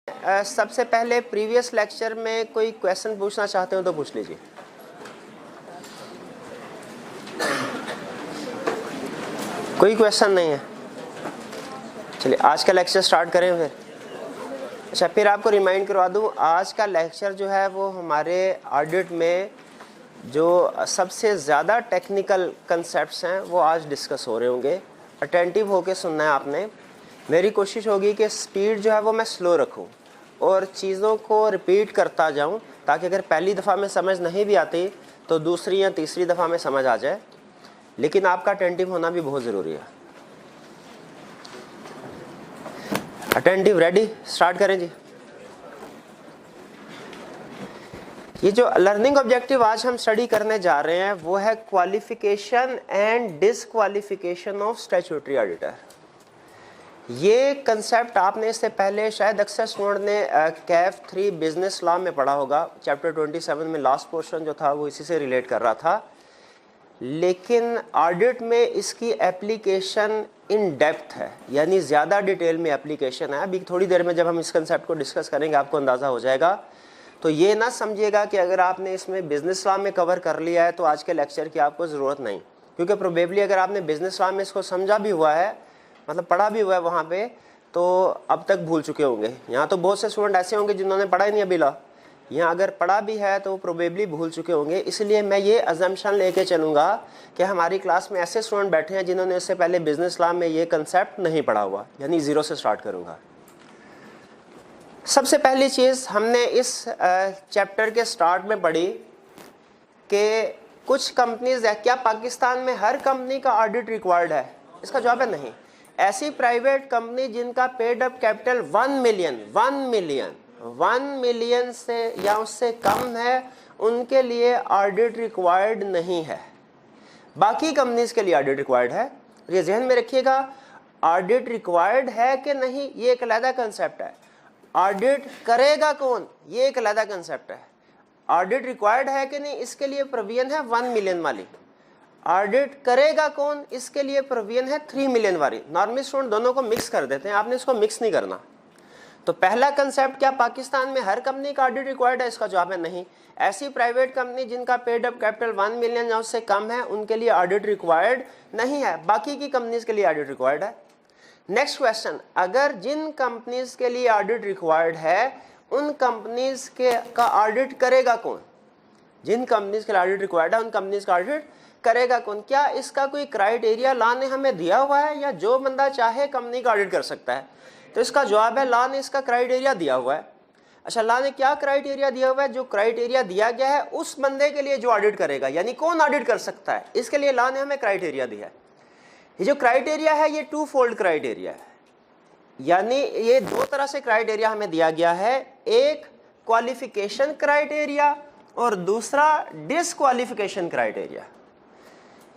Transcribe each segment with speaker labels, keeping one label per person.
Speaker 1: सबसे पहले previous lecture में कोई क्वेश्चन पूछना चाहते हो तो पूछ लीजिए। कोई क्वेश्चन नहीं है? चलिए आज का लेक्चर स्टार्ट करें फिर। अच्छा, फिर आपको रिमाइंड करवा दूं, आज का लेक्चर जो है वो हमारे ऑडिट में जो सबसे ज़्यादा टेक्निकल कंसेप्ट्स हैं वो आज डिस्कस हो रहे होंगे। अटेंटिव होके सुनना है आपने। मेरी कोशिश होगी कि स्पीड जो है वो मैं स्लो रखूं और चीज़ों को रिपीट करता जाऊं, ताकि अगर पहली दफ़ा में समझ नहीं भी आती तो दूसरी या तीसरी दफ़ा में समझ आ जाए। लेकिन आपका अटेंटिव होना भी बहुत ज़रूरी है। Attentive ready? स्टार्ट करें जी। ये जो लर्निंग ऑब्जेक्टिव आज हम स्टडी करने जा रहे हैं वो है qualification and disqualification of statutory auditor. ये कंसेप्ट आपने इससे पहले शायद अक्सर स्टूडेंट ने कैफ 3 बिजनेस लॉ में पढ़ा होगा। चैप्टर 27 में लास्ट पोर्शन जो था वो इसी से रिलेट कर रहा था। लेकिन ऑडिट में इसकी एप्लीकेशन इन डेप्थ है, यानी ज़्यादा डिटेल में एप्लीकेशन है। अभी थोड़ी देर में जब हम इस कंसेप्ट को डिस्कस करेंगे आपको अंदाज़ा हो जाएगा। तो ये ना समझिएगा कि अगर आपने इसमें बिजनेस लॉ में कवर कर लिया है तो आज के लेक्चर की आपको ज़रूरत नहीं, क्योंकि प्रोबेबली अगर आपने बिजनेस लॉ में इसको समझा भी हुआ है, मतलब पढ़ा भी हुआ है वहाँ पे, तो अब तक भूल चुके होंगे। यहाँ तो बहुत से स्टूडेंट ऐसे होंगे जिन्होंने पढ़ा ही नहीं अभी लॉ। यहाँ अगर पढ़ा भी है तो प्रोबेबली भूल चुके होंगे। इसलिए मैं ये अजम्पशन लेके चलूँगा कि हमारी क्लास में ऐसे स्टूडेंट बैठे हैं जिन्होंने इससे पहले बिजनेस लॉ में ये कंसेप्ट नहीं पढ़ा हुआ, यानी ज़ीरो से स्टार्ट करूँगा। सबसे पहली चीज़ हमने इस चैप्टर के स्टार्ट में पढ़ी कि कुछ कंपनीज है, क्या पाकिस्तान में हर कंपनी का ऑडिट रिक्वायर्ड है? इसका जवाब है नहीं। ऐसी प्राइवेट कंपनी जिनका पेड अप कैपिटल 1 मिलियन से या उससे कम है, उनके लिए ऑडिट रिक्वायर्ड नहीं है। बाकी कंपनीज के लिए ऑडिट रिक्वायर्ड है। ये ध्यान में रखिएगा, ऑडिट रिक्वायर्ड है कि नहीं ये एक अलग कंसेप्ट है। ऑडिट करेगा कौन, ये एक अलग कंसेप्ट है। ऑडिट रिक्वायर्ड है कि नहीं, इसके लिए प्रोविजन है 1 मिलियन वाली। ऑडिट करेगा कौन, इसके लिए प्रोविजन है 3 मिलियन वाली। नॉर्मल स्टूडेंट दोनों को मिक्स कर देते हैं, आपने इसको मिक्स नहीं करना। तो पहला कंसेप्ट, क्या पाकिस्तान में हर कंपनी का ऑडिट रिक्वायर्ड है? इसका जवाब है नहीं। ऐसी प्राइवेट कंपनी जिनका पेड अप कैपिटल 1 मिलियन या उससे कम है, उनके लिए ऑडिट रिक्वायर्ड नहीं है। बाकी की कंपनीज के लिए ऑडिट रिक्वायर्ड है। नेक्स्ट क्वेश्चन, अगर जिन कंपनीज के लिए ऑडिट रिक्वायर्ड है उन कंपनीज के का ऑडिट करेगा कौन? जिन कंपनीज के लिए ऑडिट रिक्वायर्ड है उन कंपनीज का ऑडिट करेगा कौन? क्या इसका कोई क्राइटेरिया लॉ ने हमें दिया हुआ है या जो बंदा चाहे कंपनी का ऑडिट कर सकता है? तो इसका जवाब है लॉ ने इसका क्राइटेरिया दिया हुआ है। अच्छा, लॉ ने क्या क्राइटेरिया दिया हुआ है? जो क्राइटेरिया दिया गया है उस बंदे के लिए जो ऑडिट करेगा, यानी कौन ऑडिट कर सकता है, इसके लिए लॉ ने हमें क्राइटेरिया दिया है। ये जो क्राइटेरिया है ये 2 फोल्ड क्राइटेरिया है, यानी ये 2 तरह से क्राइटेरिया हमें दिया गया है। एक क्वालिफिकेशन क्राइटेरिया और दूसरा डिसक्वालिफिकेशन क्राइटेरिया।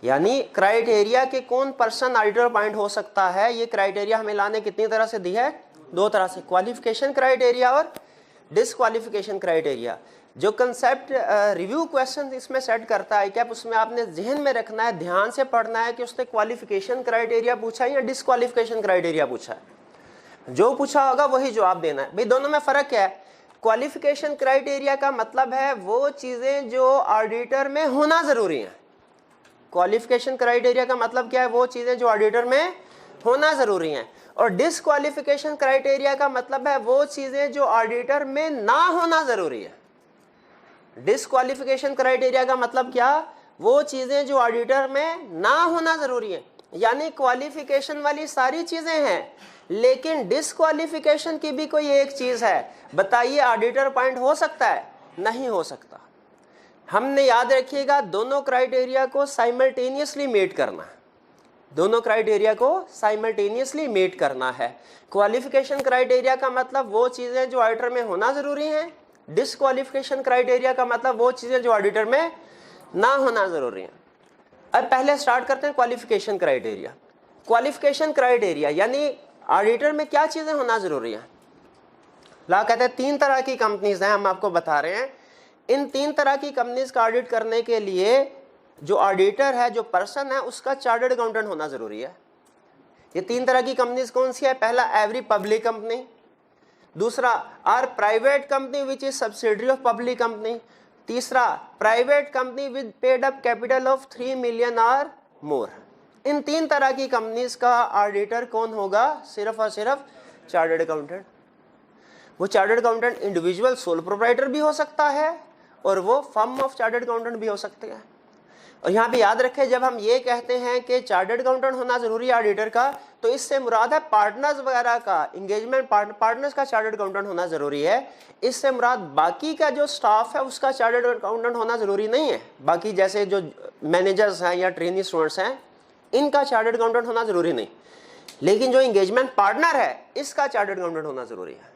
Speaker 1: यानी क्राइटेरिया के कौन पर्सन ऑडिटर अपॉइंट हो सकता है, ये क्राइटेरिया हमें लाने कितनी तरह से दी है? 2 तरह से, क्वालिफिकेशन क्राइटेरिया और डिसक्वालिफिकेशन क्राइटेरिया। जो कंसेप्ट रिव्यू क्वेश्चन इसमें सेट करता है क्या, उसमें आपने जहन में रखना है, ध्यान से पढ़ना है कि उसने क्वालिफिकेशन क्राइटेरिया पूछा है या डिसक्वालिफिकेशन क्राइटेरिया पूछा है। जो पूछा होगा वही जवाब देना है। भाई दोनों में फर्क क्या है? क्वालिफिकेशन क्राइटेरिया का मतलब है वो चीजें जो ऑडिटर में होना जरूरी है। क्वालिफिकेशन क्राइटेरिया का मतलब क्या है? वो चीजें जो ऑडिटर में होना जरूरी हैं। और डिसक्वालिफिकेशन क्राइटेरिया का मतलब है वो चीजें जो ऑडिटर में ना होना जरूरी है। डिसक्वालिफिकेशन क्राइटेरिया का मतलब क्या? वो चीजें जो ऑडिटर में ना होना जरूरी है। यानी क्वालिफिकेशन वाली सारी चीजें हैं, लेकिन डिसक्वालिफिकेशन की भी कोई एक चीज है। बताइए, ऑडिटर अपॉइंट हो सकता है? नहीं हो सकता। हमने याद रखिएगा, दोनों क्राइटेरिया को साइमल्टेनियसली मीट करना है। दोनों क्राइटेरिया को साइमल्टेनियसली मीट करना है। क्वालिफिकेशन क्राइटेरिया का मतलब वो चीजें जो ऑडिटर में होना जरूरी हैं। डिसक्वालिफिकेशन क्राइटेरिया का मतलब वो चीजें जो ऑडिटर में ना होना जरूरी हैं। अब पहले स्टार्ट करते हैं क्वालिफिकेशन क्राइटेरिया। क्वालिफिकेशन क्राइटेरिया यानी ऑडिटर में क्या चीजें होना जरूरी है? लॉ कहते हैं 3 तरह की कंपनीज हैं, हम आपको बता रहे हैं। इन 3 तरह की कंपनीज का ऑडिट करने के लिए जो ऑडिटर है, जो पर्सन है, उसका चार्टर्ड अकाउंटेंट होना जरूरी है। ये 3 तरह की कंपनीज कौन सी है? पहला, एवरी पब्लिक कंपनी। दूसरा or private company which is subsidiary of public company, तीसरा private company with paid up capital of 3 million or more. इन 3 तरह की कंपनीज का ऑडिटर कौन होगा? सिर्फ और सिर्फ चार्टर्ड अकाउंटेंट। वो chartered accountant individual sole proprietor भी हो सकता है और वो फर्म ऑफ चार्टर्ड अकाउंटेंट भी हो सकते हैं। और यहाँ पे याद रखें, जब हम ये कहते हैं कि चार्टर्ड अकाउंटेंट होना जरूरी है ऑडिटर का, तो इससे मुराद है पार्टनर्स वगैरह का, एंगेजमेंट पार्टनर्स का चार्टर्ड अकाउंटेंट होना जरूरी है। इससे मुराद बाकी का जो स्टाफ है उसका चार्टर्ड अकाउंटेंट होना जरूरी नहीं है। बाकी जैसे जो मैनेजर्स हैं या ट्रेनी स्टूडेंट्स हैं, इनका चार्टर्ड अकाउंटेंट होना जरूरी नहीं, लेकिन जो एंगेजमेंट पार्टनर है इसका चार्टर्ड अकाउंटेंट होना जरूरी है।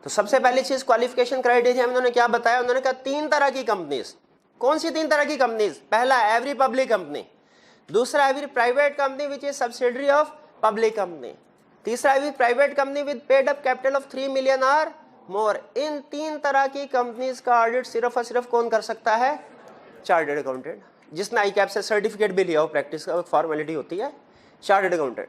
Speaker 1: तो सबसे पहली चीज क्वालिफिकेशन क्राइटेरिया में उन्होंने क्या बताया? उन्होंने कहा 3 तरह की कंपनीज। कौन सी 3 तरह की कंपनीज? पहला एवरी पब्लिक कंपनी, दूसरा every private company which is subsidiary of public company, तीसरा every private company with paid up capital of 3 million or more. इन 3 तरह की कंपनीज का ऑडिट सिर्फ और सिर्फ कौन कर सकता है? चार्टर्ड अकाउंटेंट, जिसने आईकैप से सर्टिफिकेट भी लिया हो, प्रैक्टिस का फॉर्मेलिटी होती है, चार्टर्ड अकाउंटेंट।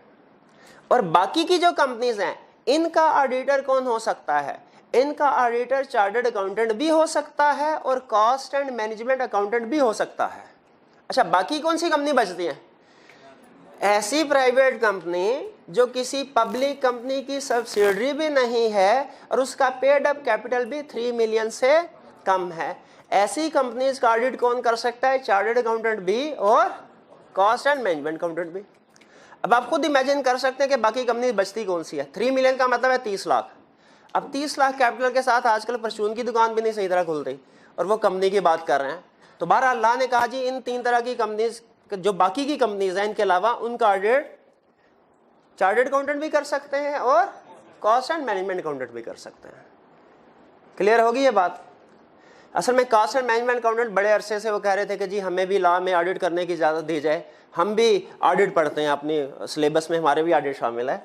Speaker 1: और बाकी की जो कंपनीज हैं इनका ऑडिटर कौन हो सकता है? इनका ऑडिटर चार्टर्ड अकाउंटेंट भी हो सकता है और कॉस्ट एंड मैनेजमेंट अकाउंटेंट भी हो सकता है। अच्छा, बाकी कौन सी कंपनी बचती है? ऐसी प्राइवेट कंपनी जो किसी पब्लिक कंपनी की सब्सिडरी भी नहीं है और उसका पेड अप कैपिटल भी 3 मिलियन से कम है। ऐसी कंपनीज का ऑडिट कौन कर सकता है? चार्टर्ड अकाउंटेंट भी और कॉस्ट एंड मैनेजमेंट अकाउंटेंट भी। अब आप खुद इमेजिन कर सकते हैं कि बाकी कंपनी बचती कौन सी है। 3 मिलियन का मतलब है 30 लाख। अब 30 लाख कैपिटल के साथ आजकल परचून की दुकान भी नहीं सही तरह खुल रही और वो कंपनी की बात कर रहे हैं। तो बहरहाल अल्लाह ने कहा जी इन 3 तरह की कंपनीज, जो बाकी की कंपनीज हैं इनके अलावा, उनका ऑडिट चार्टर्ड अकाउंटेंट भी कर सकते हैं और कॉस्ट एंड मैनेजमेंट अकाउंटेंट भी कर सकते हैं। क्लियर होगी ये बात? असल में कॉस्ट एंड मैनेजमेंट अकाउंटेंट बड़े अरसे से वो कह रहे थे कि जी हमें भी लॉ में ऑडिट करने की इजाज़त दी जाए, हम भी ऑडिट पढ़ते हैं, अपनी सिलेबस में हमारे भी ऑडिट शामिल है।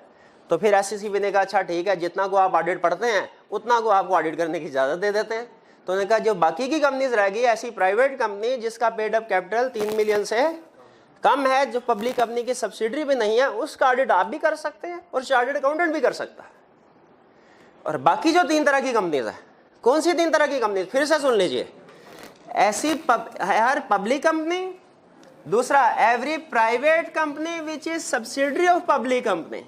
Speaker 1: तो फिर SCCB ने कहा अच्छा ठीक है, जितना को आप ऑडिट पढ़ते हैं उतना को आपको ऑडिट करने की इजाज़त दे देते हैं। तो उन्होंने कहा जो बाकी की कंपनीज रह गई, ऐसी प्राइवेट कंपनी जिसका पेड अप कैपिटल 3 मिलियन से कम है, जो पब्लिक कंपनी की सब्सिडरी भी नहीं है, उसका ऑडिट आप भी कर सकते हैं और चार्टर्ड अकाउंटेंट भी कर सकता है। और बाकी जो 3 तरह की कंपनीज है, कौन सी 3 तरह की कंपनीज? फिर से सुन लीजिए। ऐसी हर पब्लिक कंपनी, दूसरा every private company which is subsidiary of public company,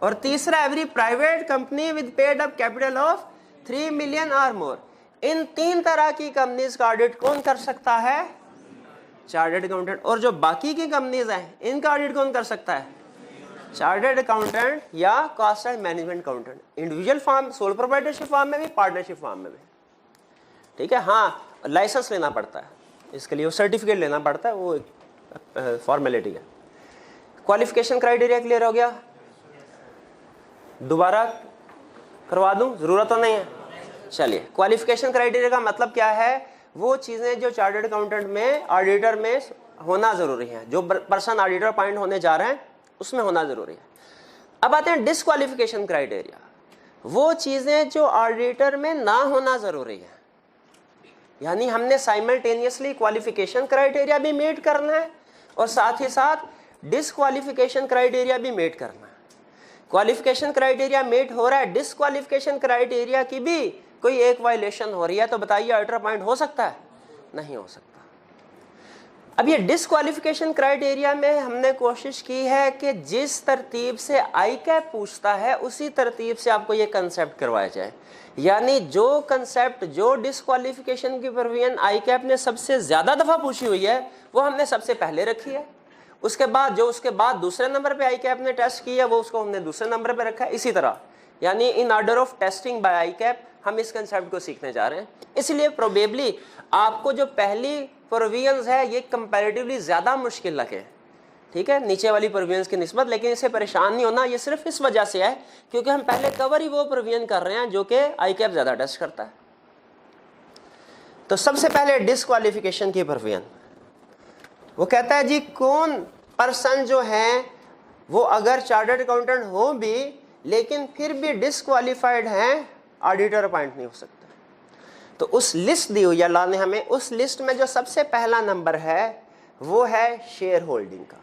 Speaker 1: और तीसरा every private company with paid up capital of 3 million और मोर। इन 3 तरह की कंपनीज का ऑडिट कौन कर सकता है? Chartered accountant. और जो बाकी की कंपनीज हैं इनका ऑडिट कौन कर सकता है? चार्टर्ड अकाउंटेंट या cost and management accountant. Individual form, sole proprietorship form में भी, पार्टनरशिप फॉर्म में भी। ठीक है, हाँ लाइसेंस लेना पड़ता है इसके लिए, वो सर्टिफिकेट लेना पड़ता है, वो एक फॉर्मेलिटी है। क्वालिफिकेशन क्राइटेरिया क्लियर हो गया? दोबारा करवा दूं? जरूरत तो नहीं है। चलिए, क्वालिफिकेशन क्राइटेरिया का मतलब क्या है? वो चीजें जो चार्टर्ड अकाउंटेंट में, ऑडिटर में होना जरूरी है, जो पर्सन ऑडिटर अपॉइंट होने जा रहे हैं उसमें होना जरूरी है। अब आते हैं डिस्क्वालिफिकेशन क्राइटेरिया। वो चीजें जो ऑडिटर में ना होना जरूरी है, यानी हमने साइमल्टेनियसली क्वालिफिकेशन क्राइटेरिया भी मीट करना है और साथ ही साथ डिस्क्वालिफिकेशन क्राइटेरिया भी मीट करना है। क्वालिफिकेशन क्राइटेरिया मीट हो रहा है, डिस्क्वालिफिकेशन क्राइटेरिया की भी कोई एक वायलेशन हो रही है, तो बताइए ऑडिटर अपॉइंट हो सकता है? नहीं हो सकता। अब ये डिस्क्वालिफिकेशन क्राइटेरिया में हमने कोशिश की है कि जिस तरतीब से आईकैप पूछता है उसी तरतीब से आपको ये कंसेप्ट करवाया जाए। यानी जो कंसेप्ट, जो डिस्क्वालिफिकेशन की प्रोविजन आईकैप ने सबसे ज्यादा दफा पूछी हुई है वो हमने सबसे पहले रखी है। उसके बाद दूसरे नंबर पे आईकैप ने टेस्ट किया वो उसको हमने दूसरे नंबर पे रखा है। इसी तरह यानी in order of testing by ICAP हम इस कंसेप्ट को सीखने जा रहे हैं। इसलिए प्रोबेबली आपको जो पहली प्रोविजंस है ये कंपैरेटिवली ज्यादा मुश्किल लगे, ठीक है, नीचे वाली प्रोविजंस की निस्बत। लेकिन इससे परेशान नहीं होना, ये सिर्फ इस वजह से है क्योंकि हम पहले कवर ही वो प्रोविजन कर रहे हैं जो कि आईकैप ज्यादा टेस्ट करता है। तो सबसे पहले डिस्क्वालिफिकेशन की प्रोविजन, वो कहता है जी कौन पर्सन जो है वो अगर चार्टर्ड अकाउंटेंट हो भी लेकिन फिर भी डिस्क्वालिफाइड हैं, ऑडिटर अपॉइंट नहीं हो सकता। तो उस लिस्ट दी हुई अल्लाह ने हमें, उस लिस्ट में जो सबसे पहला नंबर है वो है शेयर होल्डिंग का।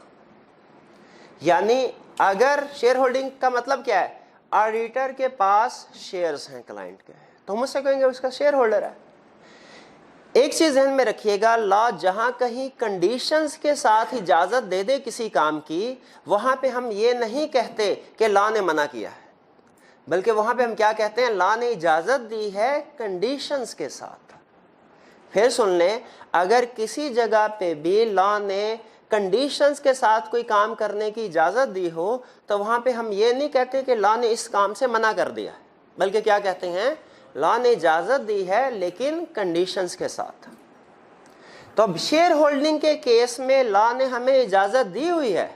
Speaker 1: यानी अगर शेयर होल्डिंग का मतलब क्या है? ऑडिटर के पास शेयर्स हैं क्लाइंट के, तो हम उससे कहेंगे उसका शेयर होल्डर है। एक चीज ध्यान में रखिएगा, लॉ जहां कहीं कंडीशंस के साथ इजाजत दे दे किसी काम की, वहां पे हम ये नहीं कहते कि लॉ ने मना किया है, बल्कि वहां पे हम क्या कहते हैं, लॉ ने इजाजत दी है कंडीशंस के साथ। फिर सुन लें, अगर किसी जगह पे भी लॉ ने कंडीशंस के साथ कोई काम करने की इजाजत दी हो, तो वहां पे हम ये नहीं कहते कि लॉ ने इस काम से मना कर दिया, बल्कि क्या कहते हैं, लॉ ने इजाजत दी है लेकिन कंडीशंस के साथ। तो अब शेयर होल्डिंग के केस में लॉ ने हमें इजाजत दी हुई है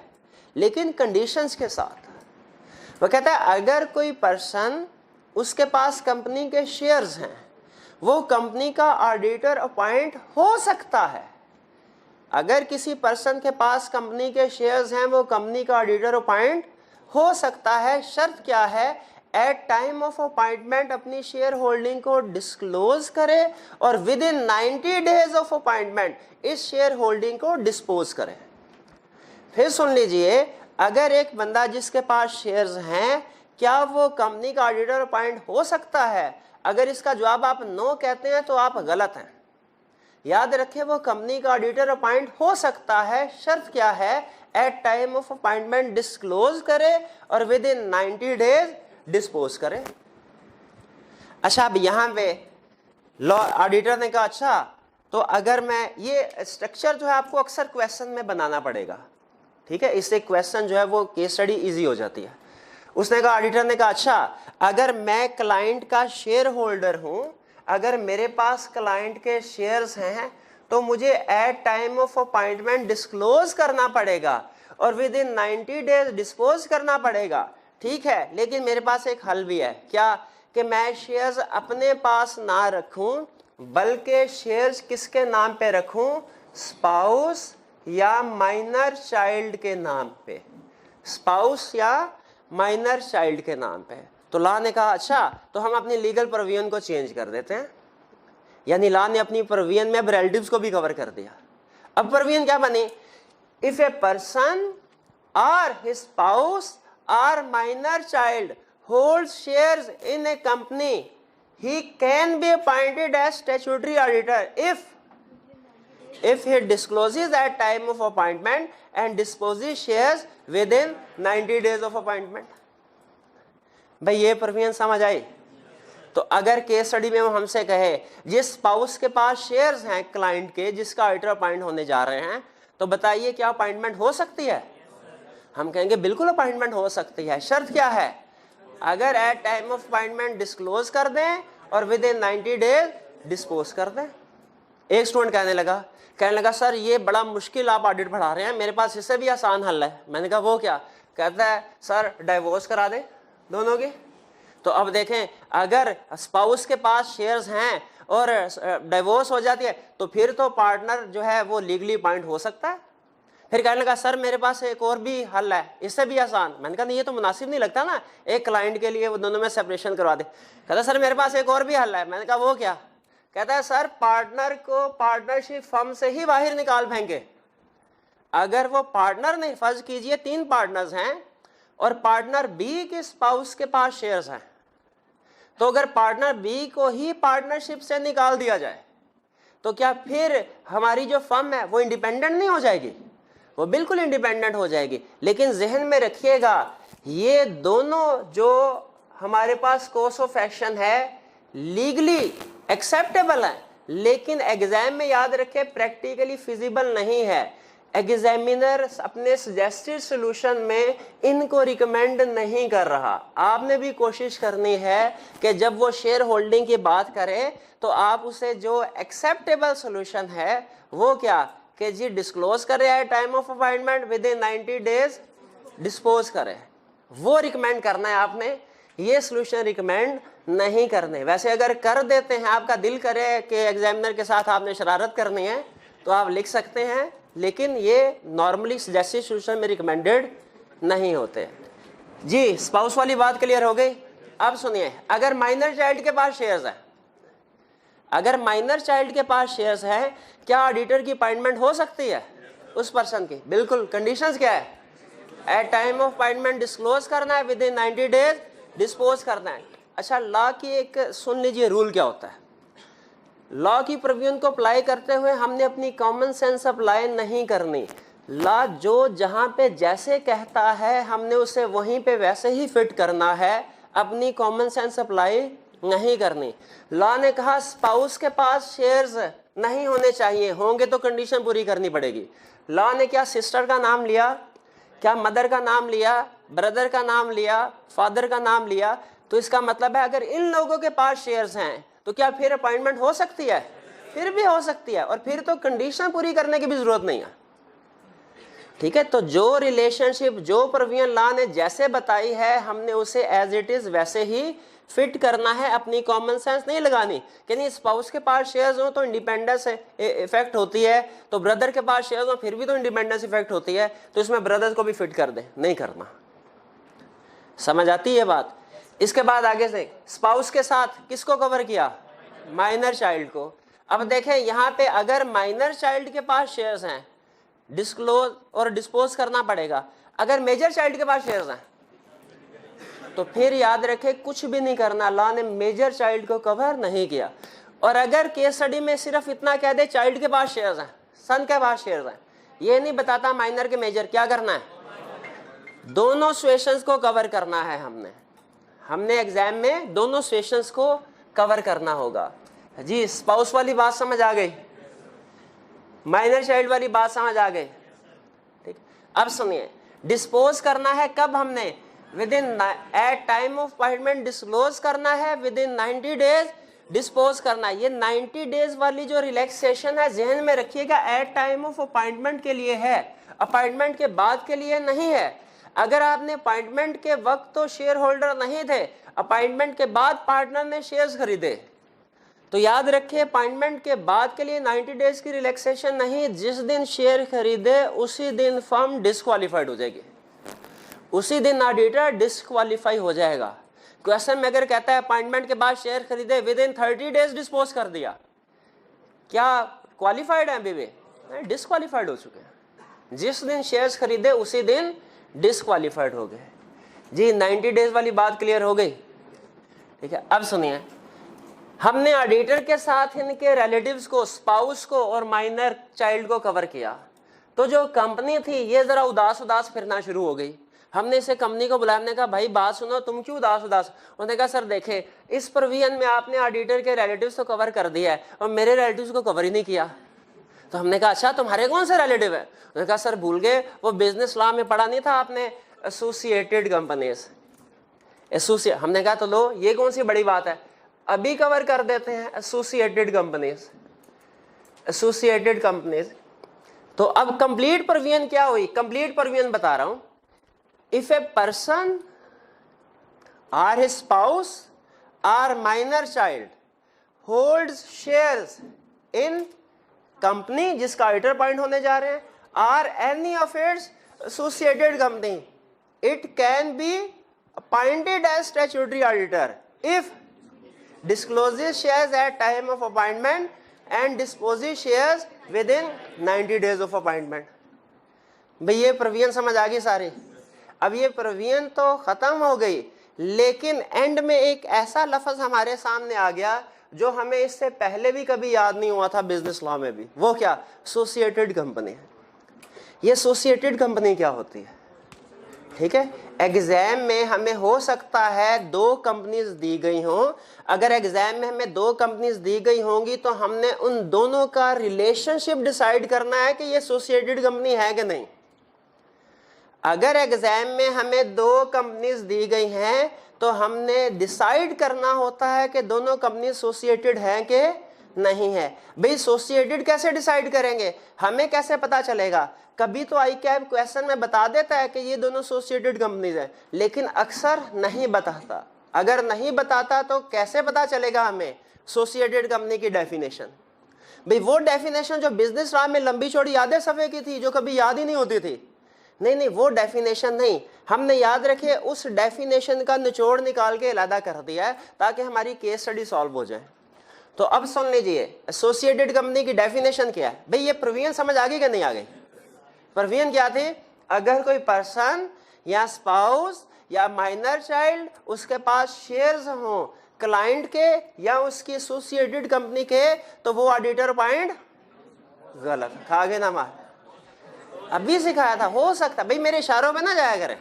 Speaker 1: लेकिन कंडीशंस के साथ। वो कहता है अगर कोई पर्सन, उसके पास कंपनी के शेयर्स हैं, वो कंपनी का ऑडिटर अपॉइंट हो सकता है। अगर किसी पर्सन के पास कंपनी के शेयर्स हैं, वो कंपनी का ऑडिटर अपॉइंट हो सकता है। शर्त क्या है, एट टाइम ऑफ अपॉइंटमेंट अपनी शेयर होल्डिंग को डिस्क्लोज करे और with in 90 days of appointment इस शेयर होल्डिंग को डिस्पोज करे। फिर सुन लीजिए, अगर एक बंदा जिसके पास शेयर्स हैं, क्या वो कंपनी का ऑडिटर अपॉइंट हो सकता है? अगर इसका जवाब आप नो कहते हैं तो आप गलत हैं। याद रखें, वो कंपनी का ऑडिटर अपॉइंट हो सकता है। शर्त क्या है, at time of appointment disclose करे और विद इन 90 डेज डिस्पोज करें। अच्छा, अब यहां पे लॉ ऑडिटर ने कहा अच्छा, तो अगर मैं ये स्ट्रक्चर जो है आपको अक्सर क्वेश्चन में बनाना पड़ेगा, ठीक है, इससे क्वेश्चन जो है वो केस स्टडी इजी हो जाती है। उसने कहा, ऑडिटर ने कहा अच्छा, अगर मैं क्लाइंट का शेयर होल्डर हूं, अगर मेरे पास क्लाइंट के शेयर्स हैं, तो मुझे at time of appointment disclose करना पड़ेगा और विद इन 90 डेज डिस्पोज करना पड़ेगा। ठीक है, लेकिन मेरे पास एक हल भी है। क्या? कि मैं शेयर्स अपने पास ना रखूं, बल्कि शेयर्स किसके नाम पे रखूं, स्पाउस या माइनर चाइल्ड के नाम पे, स्पाउस या माइनर चाइल्ड के नाम पे। तो लॉ ने कहा अच्छा, तो हम अपनी लीगल प्रोविजन को चेंज कर देते हैं, यानी लॉ ने अपनी प्रोविजन में अब रिलेटिव्स को भी कवर कर दिया। अब प्रोविजन क्या बनी, इफ ए पर्सन और his spouse or minor child holds shares in a company, he can be appointed as statutory auditor if he discloses at time of appointment and disposes shares within 90 days of appointment। भाई ये provision समझ आई? तो अगर case study में वो हमसे कहे जिस स्पाउस के पास शेयर्स हैं क्लाइंट के, जिसका ऑडिटर अपॉइंट होने जा रहे हैं, तो बताइए क्या अपॉइंटमेंट हो सकती है? हम कहेंगे बिल्कुल अपॉइंटमेंट हो सकती है। शर्त क्या है, अगर at time of appointment disclose कर दें और विद इन 90 डेज डिस्पोज कर दें। एक स्टूडेंट कहने लगा सर ये बड़ा मुश्किल आप ऑडिट पढ़ा रहे हैं, मेरे पास इससे भी आसान हल है। मैंने कहा वो क्या? कहता है सर डाइवोर्स करा दे दोनों की। तो अब देखें, अगर स्पाउस के पास शेयर्स हैं और डाइवोर्स हो जाती है, तो फिर तो पार्टनर जो है वो लीगली अपॉइंट हो सकता है। फिर कहने लगा सर मेरे पास एक और भी हल है, इससे भी आसान। मैंने कहा नहीं, ये तो मुनासिब नहीं लगता ना, एक क्लाइंट के लिए वो दोनों में सेपरेशन करवा दे। कहता सर मेरे पास एक और भी हल है। मैंने कहा वो क्या? कहता है सर पार्टनर को पार्टनरशिप फर्म से ही बाहर निकाल फेंके। अगर वो पार्टनर नहीं, फर्ज कीजिए 3 पार्टनर्स हैं और पार्टनर बी के स्पाउस के पास शेयर्स हैं, तो अगर पार्टनर बी को ही पार्टनरशिप से निकाल दिया जाए, तो क्या फिर हमारी जो फर्म है वो इंडिपेंडेंट नहीं हो जाएगी? वो बिल्कुल इंडिपेंडेंट हो जाएगी। लेकिन जहन में रखिएगा, ये दोनों जो हमारे पास कोर्स ऑफ एक्शन है लीगली एक्सेप्टेबल है, लेकिन एग्जाम में याद रखें प्रैक्टिकली फिजिबल नहीं है। एग्जामिनर अपने सजेस्टेड सॉल्यूशन में इनको रिकमेंड नहीं कर रहा। आपने भी कोशिश करनी है कि जब वो शेयर होल्डिंग की बात करे तो आप उसे जो एक्सेप्टेबल सॉल्यूशन है वो क्या कि जी डिस्क्लोज करे at time of appointment, within 90 days dispose करे, वो रिकमेंड करना है आपने। ये सॉल्यूशन रिकमेंड नहीं करने। वैसे अगर कर देते हैं, आपका दिल करे कि एग्जामिनर के साथ आपने शरारत करनी है, तो आप लिख सकते हैं, लेकिन ये नॉर्मली सजेस्टेड सॉल्यूशन में रिकमेंडेड नहीं होते। जी स्पाउस वाली बात क्लियर हो गई। अब सुनिए, अगर माइनर चाइल्ड के पास शेयर्स है, अगर माइनर चाइल्ड के पास शेयर्स है, क्या ऑडिटर की अपॉइंटमेंट हो सकती है उस पर्सन की? बिल्कुल। कंडीशंस क्या है? At time of appointment disclose करना है, विद इन 90 डेज डिस्पोज करना है। अच्छा, लॉ की एक सुन लीजिए रूल क्या होता है। लॉ की प्रोविजन को अप्लाई करते हुए हमने अपनी कॉमन सेंस अप्लाई नहीं करनी। लॉ जो जहां पे जैसे कहता है हमने उसे वहीं पे वैसे ही फिट करना है, अपनी कॉमन सेंस अप्लाई नहीं करनी। लॉ ने कहा स्पाउस के पास शेयर्स नहीं होने चाहिए, होंगे तो कंडीशन पूरी करनी पड़ेगी। लॉ ने क्या सिस्टर का नाम लिया, क्या मदर का नाम लिया, ब्रदर का नाम लिया, फादर का नाम लिया, तो इसका मतलब है अगर इन लोगों के पास शेयर्स हैं तो क्या फिर अपॉइंटमेंट हो सकती है? फिर भी हो सकती है, और फिर तो कंडीशन पूरी करने की भी जरूरत नहीं है। ठीक है, तो जो रिलेशनशिप, जो प्रोविजन लॉ ने जैसे बताई है हमने उसे एज इट इज वैसे ही फिट करना है, अपनी कॉमन सेंस नहीं लगानी कि नहीं स्पाउस के पास शेयर्स हो तो इंडिपेंडेंस इफेक्ट होती है, तो ब्रदर के पास शेयर्स हो फिर भी तो इंडिपेंडेंस इफेक्ट होती है, तो इसमें ब्रदर्स को भी फिट कर दे, नहीं करना। समझ आती है बात? इसके बाद आगे से स्पाउस के साथ किसको कवर किया? माइनर चाइल्ड को। अब देखें यहाँ पे अगर माइनर चाइल्ड के पास शेयर्स हैं डिस्क्लोज और डिस्पोज करना पड़ेगा, अगर मेजर चाइल्ड के पास शेयर्स हैं तो फिर याद रखें कुछ भी नहीं करना, लॉ ने मेजर चाइल्ड को कवर नहीं किया। और अगर केस स्टडी में सिर्फ इतना कह दे चाइल्ड के पास शेयर्स हैं, सन के पास शेयर्स हैं, ये नहीं बताता माइनर के मेजर, क्या करना है? दोनों सिचुएशंस को कवर करना है। हमने एग्जाम में दोनों सिचुएशंस को कवर करना होगा। जी स्पाउस वाली बात समझ आ गई, माइनर चाइल्ड वाली बात समझ आ गई? ठीक, अब सुनिए, डिस्पोज करना है कब? हमने within at time of appointment disclose करना है, विद इन 90 डेज डिस्पोज करना है। ये 90 डेज वाली जो रिलैक्सेशन है जहन में रखिएगा, एट टाइम ऑफ अपॉइंटमेंट के लिए है, अपॉइंटमेंट के बाद के लिए नहीं है। अगर आपने अपॉइंटमेंट के वक्त तो शेयर होल्डर नहीं थे, अपॉइंटमेंट के बाद पार्टनर ने शेयर्स खरीदे, तो याद रखिए अपॉइंटमेंट के बाद के लिए 90 डेज की रिलैक्सेशन नहीं, जिस दिन शेयर खरीदे उसी दिन फर्म डिस्क्वालीफाइड हो जाएगी, उसी दिन ऑडिटर डिस्क्वालीफाई हो जाएगा। क्वेश्चन में अगर कहता है अपॉइंटमेंट के बाद शेयर खरीदे विद इन 30 डेज डिस्पोज कर दिया, क्या क्वालिफाइड है? अभी भी डिस्क्वालीफाइड हो चुके हैं। जिस दिन शेयर्स खरीदे उसी दिन डिस्क्वालीफाइड हो गए। जी 90 डेज वाली बात क्लियर हो गई? ठीक है, अब सुनिए, हमने ऑडिटर के साथ इनके रिलेटिव्स को, स्पाउस को और माइनर चाइल्ड को कवर किया, तो जो कंपनी थी ये जरा उदास उदास फिरना शुरू हो गई। हमने इसे कंपनी को बुलाया, हमने कहा भाई बात सुनो, तुम क्यों उदास उदास? उन्होंने कहा सर देखें इस प्रोविजन में आपने ऑडिटर के रिलेटिव्स को कवर कर दिया है और मेरे रिलेटिव्स को कवर ही नहीं किया। तो हमने कहा अच्छा तुम्हारे कौन से रिलेटिव है? उन्होंने कहा सर भूल गए, वो बिजनेस लॉ में पढ़ा नहीं था आपने, एसोसिएटेड कंपनीज, एसोसिएट। हमने कहा तो लो ये कौन सी बड़ी बात है, अभी कवर कर देते हैं एसोसिएटेड कंपनीज, एसोसिएटेड कंपनीज। तो अब कंप्लीट प्रोविजन क्या हुई? कंप्लीट प्रोविजन बता रहा हूं। If a person or his spouse or minor child holds shares in company जिसका ऑडिटर पॉइंट होने जा रहे हैं, or any of its associated company, it can be appointed as statutory auditor if discloses shares at time of appointment and disposes shares within 90 days of appointment। भाई ये provision समझ आ गई सारी? अब ये प्रोविजन तो खत्म हो गई, लेकिन एंड में एक ऐसा लफ्ज हमारे सामने आ गया जो हमें इससे पहले भी कभी याद नहीं हुआ था बिजनेस लॉ में भी। वो क्या? Associated company. ये एसोसिएटेड कंपनी क्या होती है? ठीक है, एग्जाम में हमें हो सकता है दो कंपनीज दी गई हों, अगर एग्जाम में हमें दो कंपनीज दी गई होंगी तो हमने उन दोनों का रिलेशनशिप डिसाइड करना है कि ये एसोसिएटेड कंपनी है कि नहीं। अगर एग्जाम में हमें दो कंपनीज दी गई हैं तो हमने डिसाइड करना होता है कि दोनों कंपनी एसोसिएटेड हैं कि नहीं है। भाई एसोसिएटेड कैसे डिसाइड करेंगे? हमें कैसे पता चलेगा? कभी तो आई कैब क्वेश्चन में बता देता है कि ये दोनों एसोसिएटेड कंपनीज हैं, लेकिन अक्सर नहीं बताता। अगर नहीं बताता तो कैसे पता चलेगा हमें एसोसिएटेड कंपनी की डेफिनेशन? भाई वो डेफिनेशन जो बिजनेस लॉ में लंबी चौड़ी आधे सफ़े की थी, जो कभी याद ही नहीं होती थी, नहीं वो डेफिनेशन नहीं, हमने याद रखे उस डेफिनेशन का निचोड़ निकाल के अलग कर दिया है ताकि हमारी केस स्टडी सॉल्व हो जाए। तो अब सुन लीजिए एसोसिएटेड कंपनी की डेफिनेशन क्या है। भाई ये प्रोविजन समझ आ गई कि नहीं आ गई? प्रोविजन क्या थी? अगर कोई पर्सन या स्पाउस या माइनर चाइल्ड उसके पास शेयर्स हों क्लाइंट के या उसकी एसोसिएटेड कंपनी के, तो वो ऑडिटर पॉइंट गलत। खा गए ना मार, अभी सिखाया था। हो सकता भाई मेरे इशारों में ना जाया करें,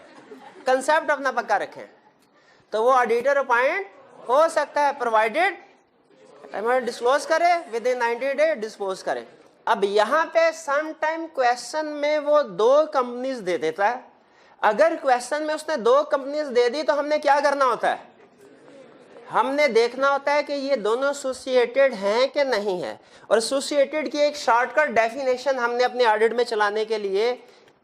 Speaker 1: कंसेप्ट अपना पक्का रखें। तो वो ऑडिटर पॉइंट हो सकता है प्रोवाइडेड डिस्क्लोज करे विद इन 90 डे डिस्पोज करे। अब यहाँ पे सम टाइम क्वेश्चन में वो 2 कंपनीज दे देता है। अगर क्वेश्चन में उसने 2 कंपनीज दे दी तो हमने क्या करना होता है, हमने देखना होता है कि ये दोनों एसोसिएटेड हैं कि नहीं है। और एसोसिएटेड की एक शॉर्टकट डेफिनेशन हमने अपने ऑडिट में चलाने के लिए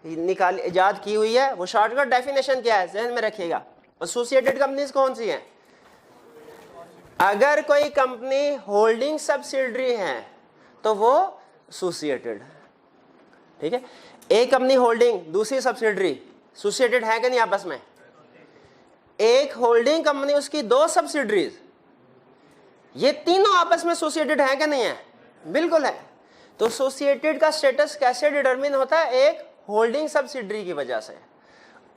Speaker 1: इजाद की हुई है। वो शॉर्टकट डेफिनेशन क्या है, ज़हन में रखिएगा। एसोसिएटेड कंपनीज कौन सी हैं? अगर कोई कंपनी होल्डिंग सब्सिडरी है तो वो एसोसिएटेड, ठीक है। एक कंपनी होल्डिंग, दूसरी सब्सिडरी, एसोसिएटेड है कि नहीं आपस में? एक होल्डिंग कंपनी, उसकी 2 सब्सिडरीज, ये तीनों आपस में एसोसिएटेड है कि नहीं है? बिल्कुल है। तो एसोसिएटेड का स्टेटस कैसे डिटरमिन होता है? एक होल्डिंग सब्सिडरी की वजह से,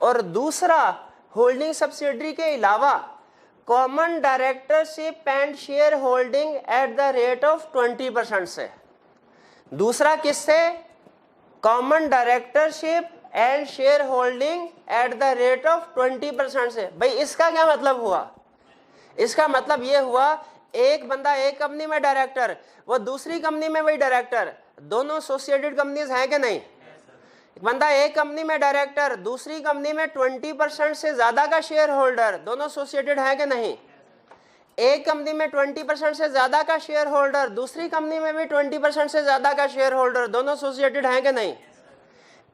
Speaker 1: और दूसरा होल्डिंग सब्सिडरी के अलावा common directorship and share holding at the rate of 20% से। दूसरा किससे? Common directorship and share holding at the rate of 20% से। भाई इसका क्या मतलब हुआ? इसका मतलब ये हुआ एक बंदा एक कंपनी में डायरेक्टर, वो दूसरी कंपनी में वही डायरेक्टर, दोनों एसोसिएटेड कंपनीज हैं कि नहीं? बंदा एक कंपनी में डायरेक्टर, दूसरी कंपनी में 20% से ज्यादा का शेयर होल्डर, दोनों एसोसिएटेड है कि नहीं? एक कंपनी में 20% से ज्यादा का शेयर होल्डर, दूसरी कंपनी में भी 20% से ज्यादा का शेयर होल्डर, दोनों एसोसिएटेड है कि नहीं?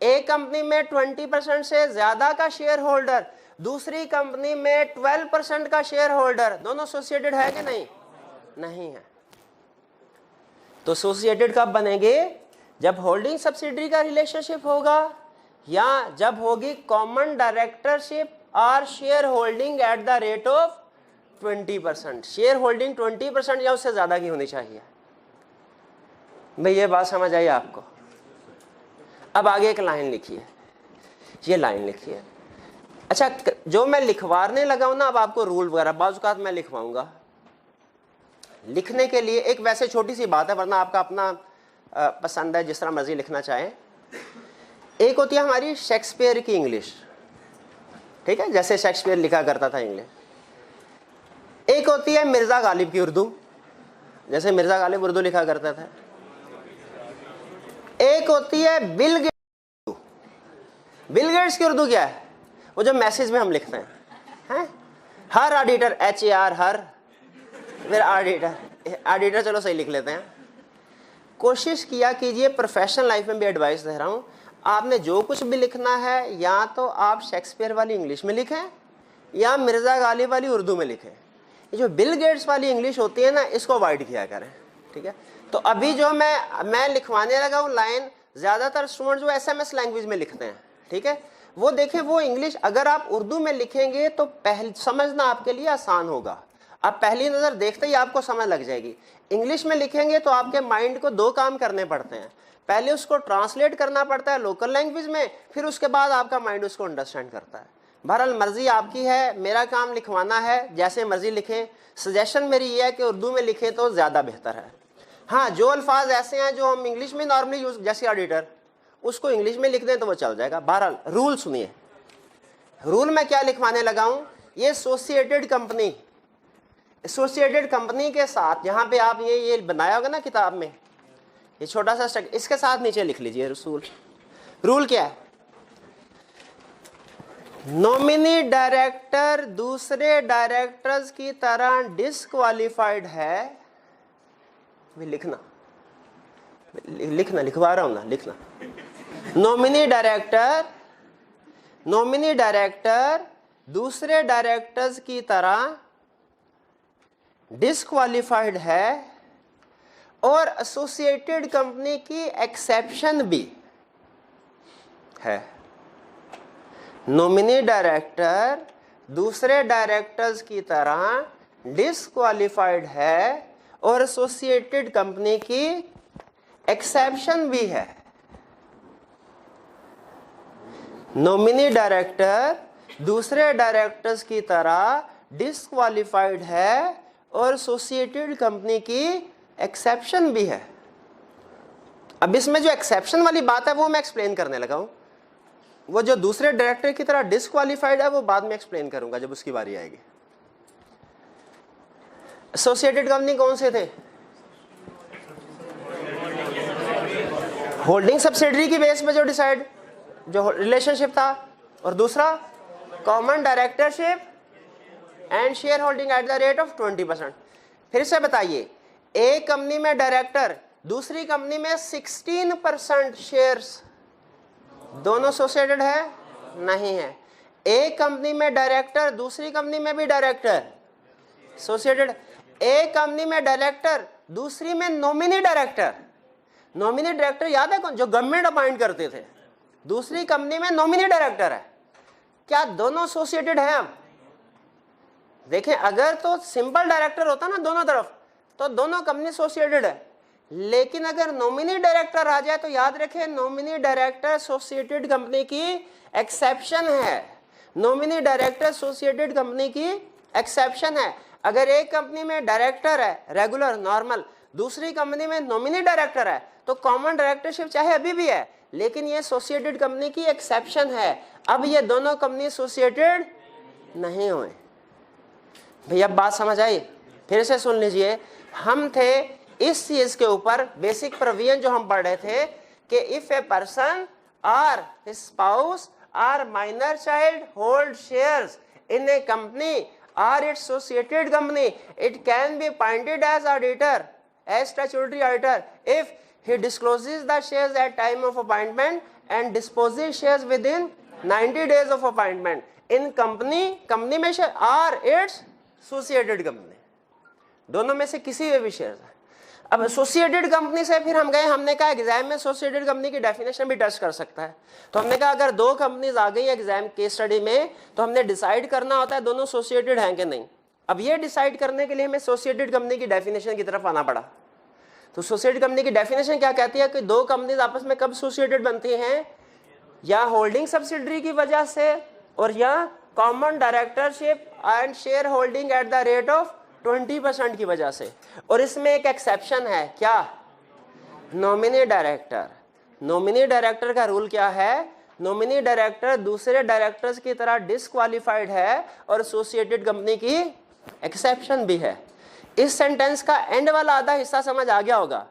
Speaker 1: एक कंपनी में 20% से ज्यादा का शेयर होल्डर, दूसरी कंपनी में 12% का शेयर होल्डर, दोनों एसोसिएटेड है कि नहीं? नहीं है। तो एसोसिएटेड कब बनेंगे? जब होल्डिंग सब्सिडरी का रिलेशनशिप होगा या जब होगी कॉमन डायरेक्टरशिप और share holding at the rate of 20%। Share holding 20% या उससे ज्यादा की होनी चाहिए। भाई ये बात समझ आई आपको? अब आगे एक लाइन लिखिए, ये लाइन लिखिए। अच्छा, जो मैं लिखवाने लगा हूं ना, अब आपको रूल वगैरह बाज़ औक़ात मैं लिखवाऊंगा। लिखने के लिए एक वैसे छोटी सी बात है, वरना आपका अपना पसंद है, जिस तरह मर्जी लिखना चाहें। एक होती है हमारी शेक्सपियर की इंग्लिश, ठीक है, जैसे शेक्सपियर लिखा करता था इंग्लिश। एक होती है मिर्ज़ा गालिब की उर्दू, जैसे मिर्ज़ा गालिब उर्दू लिखा करता था। एक होती है बिल गेट्स। बिल गेट्स की उर्दू क्या है? वो जो मैसेज में हम लिखते हैं, हर ऑडिटर, HAR हर, फिर ऑडिटर चलो सही लिख लेते हैं। कोशिश किया कीजिए, प्रोफेशनल लाइफ में भी एडवाइस दे रहा हूँ, आपने जो कुछ भी लिखना है या तो आप शेक्सपियर वाली इंग्लिश में लिखें या मिर्ज़ा गालिब वाली उर्दू में लिखें। ये जो बिल गेट्स वाली इंग्लिश होती है ना, इसको अवॉइड किया करें, ठीक है। तो अभी जो मैं लिखवाने लगा हूँ लाइन, ज़्यादातर स्टूडेंट जो SMS लैंग्वेज में लिखते हैं, ठीक है, वो देखें वो इंग्लिश अगर आप उर्दू में लिखेंगे तो समझना आपके लिए आसान होगा। आप पहली नज़र देखते ही आपको समझ लग जाएगी। इंग्लिश में लिखेंगे तो आपके माइंड को 2 काम करने पड़ते हैं, पहले उसको ट्रांसलेट करना पड़ता है लोकल लैंग्वेज में, फिर उसके बाद आपका माइंड उसको अंडरस्टैंड करता है। बहरहाल मर्जी आपकी है, मेरा काम लिखवाना है, जैसे मर्जी लिखें। सजेशन मेरी ये है कि उर्दू में लिखें तो ज़्यादा बेहतर है। हाँ, जो अल्फाज ऐसे हैं जो हम इंग्लिश में नॉर्मली यूज, जैसे ऑडिटर, उसको इंग्लिश में लिख दें तो वो चल जाएगा। बहरहाल रूल सुनिए, रूल में क्या लिखवाने लगा हूँ, ये एसोसिएटेड कंपनी के साथ, यहाँ पे आप ये बनाया होगा ना किताब में, ये छोटा सा स्ट्रक्चर, इसके साथ नीचे लिख लीजिए रसूल। रूल क्या है? नॉमिनी डायरेक्टर दूसरे डायरेक्टर्स की तरह डिस्क्वालिफाइड है। लिखना लिखवा रहा हूं ना, लिखना। नॉमिनी डायरेक्टर दूसरे डायरेक्टर्स की तरह डिस्क्वालिफाइड है और एसोसिएटेड कंपनी की एक्सेप्शन भी है। नॉमिनी डायरेक्टर दूसरे डायरेक्टर्स की तरह डिस्क्वालिफाइड है और एसोसिएटेड कंपनी की एक्सेप्शन भी है। नॉमिनी डायरेक्टर दूसरे डायरेक्टर्स की तरह डिस्क्वालिफाइड है और एसोसिएटेड कंपनी की एक्सेप्शन भी है। अब इसमें जो एक्सेप्शन वाली बात है वो मैं एक्सप्लेन करने लगा हूं। वो जो दूसरे डायरेक्टर की तरह डिस्क्वालिफाइड है वो बाद में एक्सप्लेन करूंगा जब उसकी बारी आएगी। एसोसिएटेड कंपनी कौन से थे? होल्डिंग सब्सिडरी की बेस पे जो डिसाइड जो रिलेशनशिप था, और दूसरा common directorship and share holding at the rate of 20%। फिर से बताइए, एक कंपनी में डायरेक्टर दूसरी कंपनी में 16% शेयर्स, दोनों एसोसिएटेड है? नहीं है। एक कंपनी में डायरेक्टर दूसरी कंपनी में भी डायरेक्टर, एसोसिएटेड। एक कंपनी में डायरेक्टर दूसरी में नॉमिनी डायरेक्टर, नॉमिनी डायरेक्टर याद है कौन? जो गवर्नमेंट अपॉइंट करते थे। दूसरी कंपनी में नॉमिनी डायरेक्टर है, क्या दोनों एसोसिएटेड हैं? अब देखें, अगर तो सिंपल डायरेक्टर होता ना दोनों तरफ तो दोनों कंपनी एसोसिएटेड है, लेकिन अगर नॉमिनी डायरेक्टर आ जाए तो याद रखें नॉमिनी डायरेक्टर एसोसिएटेड कंपनी की एक्सेप्शन है। नॉमिनी डायरेक्टर एसोसिएटेड कंपनी की एक्सेप्शन है। अगर एक कंपनी में डायरेक्टर है रेगुलर नॉर्मल, दूसरी कंपनी में नॉमिनी डायरेक्टर है, तो कॉमन डायरेक्टरशिप चाहे अभी भी है, लेकिन ये एसोसिएटेड कंपनी की एक्सेप्शन है। अब ये दोनों कंपनी एसोसिएटेड नहीं हुए। भैया बात समझ आई? फिर से सुन लीजिए, हम थे इस चीज के ऊपर बेसिक प्रोविजन जो हम पढ़ रहे थे कि इफ ए पर्सन और हिज स्पाउस और minor child hold shares in A company or its associated company, it can be appointed as auditor, as statutory auditor, if he discloses the shares at time of appointment and disposes shares within 90 days of appointment in company में share और its associated company, दोनों में से किसी में भी share है। अब एसोसिएटेड कंपनी से फिर हम गए, हमने कहा एग्जाम में एसोसिएटेड कंपनी की डेफिनेशन भी टच कर सकता है, तो हमने कहा अगर दो कंपनीज आ गई एग्जाम केस स्टडी में तो हमने डिसाइड करना होता है दोनों एसोसिएटेड हैं कि नहीं। अब ये डिसाइड करने के लिए हमें एसोसिएटेड कंपनी की डेफिनेशन की तरफ आना पड़ा। तो एसोसिएटेड कंपनी की डेफिनेशन क्या कहती है कि दो कंपनीज आपस में कब एसोसिएटेड बनती हैं? या होल्डिंग सब्सिडरी की वजह से और या common directorship and share holding at the rate of 20% की वजह से। और इसमें एक एक्सेप्शन है, क्या? Nominee director. नॉमिनी डायरेक्टर का रूल क्या है? नॉमिनी डायरेक्टर दूसरे डायरेक्टर्स की तरह डिस्क्वालिफाइड है और एसोसिएटेड कंपनी की एक्सेप्शन भी है। इस सेंटेंस का एंड वाला आधा हिस्सा समझ आ गया होगा,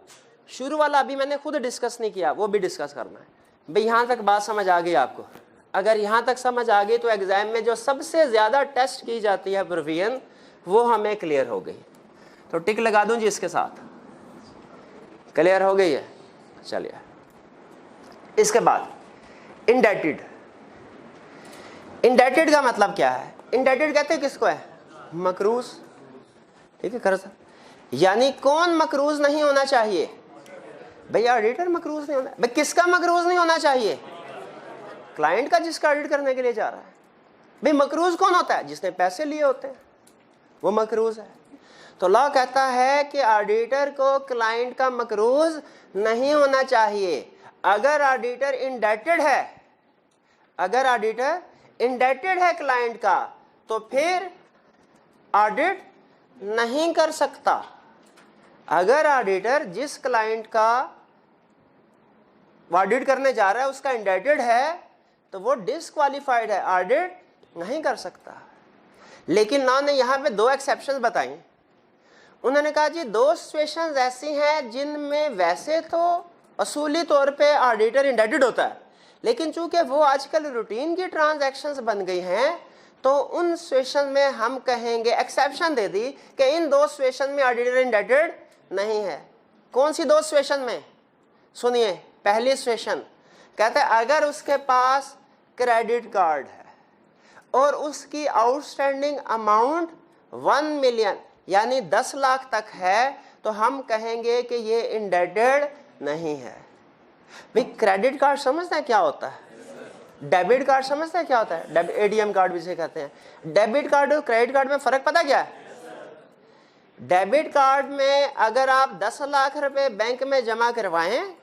Speaker 1: शुरू वाला अभी मैंने खुद डिस्कस नहीं किया, वो भी डिस्कस करना है। भाई यहां तक बात समझ आ गई आपको? अगर यहां तक समझ आ गई तो एग्जाम में जो सबसे ज्यादा टेस्ट की जाती है प्रोविजन वो हमें क्लियर हो गई। तो टिक लगा दूं जी इसके साथ, क्लियर हो गई है। चलिए इसके बाद इंडेटेड। इंडेटेड का मतलब क्या है? इंडेटेड कहते हैं किसको है? मकरूज। ठीक है कर सर, यानी कौन मकरूज नहीं होना चाहिए? भैया ऑडिटर मकरूज नहीं होना। भाई किसका मकरूज नहीं होना चाहिए? क्लाइंट का, जिसका ऑडिट करने के लिए जा रहा है। भाई मकरूज कौन होता है? जिसने पैसे लिए होते हैं, वो मकरूज है। तो लॉ कहता है कि ऑडिटर को क्लाइंट का मकरूज नहीं होना चाहिए। अगर ऑडिटर इंडेटेड है, अगर ऑडिटर इंडेटेड है क्लाइंट का, तो फिर ऑडिट नहीं कर सकता। अगर ऑडिटर जिस क्लाइंट का ऑडिट करने जा रहा है उसका इंडेटेड है तो वो डिस्क्वालिफाइड है, ऑडिट नहीं कर सकता। लेकिन लॉ ने यहां पे दो एक्सेप्शंस बताई। उन्होंने कहा जी दो सिचुएशंस ऐसी हैं जिनमें वैसे तो असूली तौर पे ऑडिटर इंडेटेड होता है, लेकिन चूंकि वो आजकल रूटीन की ट्रांजैक्शंस बन गई हैं तो उन सिचुएशन में हम कहेंगे, एक्सेप्शन दे दी कि इन दो सिचुएशन में ऑडिटर इंडेटेड नहीं है। कौन सी दो सिचुएशन में? सुनिए, पहली सिचुएशन कहते हैं अगर उसके पास क्रेडिट कार्ड है और उसकी आउटस्टैंडिंग अमाउंट 1 मिलियन यानी 10 लाख तक है, तो हम कहेंगे कि ये इंडेटेड नहीं है। भाई क्रेडिट कार्ड समझते हैं क्या होता है? डेबिट कार्ड समझते हैं क्या होता है? एटीएम कार्ड भी से कहते हैं। डेबिट कार्ड और क्रेडिट कार्ड में फर्क पता क्या है? डेबिट कार्ड में अगर आप 10 लाख रुपए बैंक में जमा करवाएं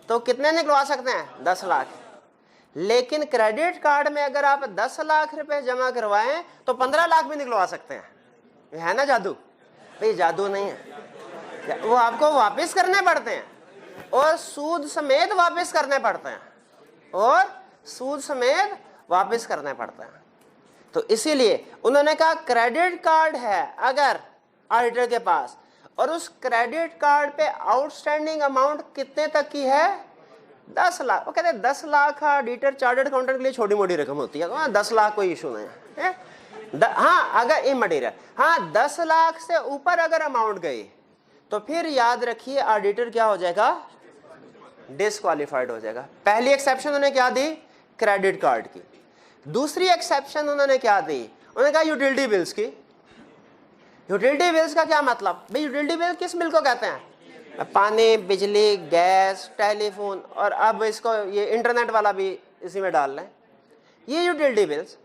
Speaker 1: तो कितने निकलवा सकते हैं? 10 लाख। लेकिन क्रेडिट कार्ड में अगर आप 10 लाख रुपए जमा करवाएं तो 15 लाख भी निकलवा सकते हैं। है ना जादू? भाई जादू नहीं है, वो आपको वापस करने पड़ते हैं और सूद समेत वापस करने पड़ते हैं, और सूद समेत वापस करने पड़ते हैं। तो इसीलिए उन्होंने कहा क्रेडिट कार्ड है अगर ऑडिटर के पास, और उस क्रेडिट कार्ड पे आउटस्टैंडिंग अमाउंट कितने तक की है? 10 लाख। वो कहते हैं 10 लाख ऑडिटर चार्टर्ड अकाउंटेंट के लिए छोटी मोटी रकम होती है, तो 10 लाख कोई इशू नहीं है। हाँ अगर इमटेरियल, हाँ 10 लाख से ऊपर अगर अमाउंट गई तो फिर याद रखिए ऑडिटर क्या हो जाएगा? डिस्क्वालिफाइड हो जाएगा। पहली एक्सेप्शन उन्होंने क्या दी? क्रेडिट कार्ड की। दूसरी एक्सेप्शन उन्होंने क्या दी? उन्होंने कहा यूटिलिटी बिल्स की। यूटिलिटी बिल्स का क्या मतलब? भाई यूटिलिटी बिल किस बिल को कहते हैं? पानी, बिजली, गैस, टेलीफोन, और अब इसको ये इंटरनेट वाला भी इसी में डाल लें। ये यूटिलिटी बिल्स,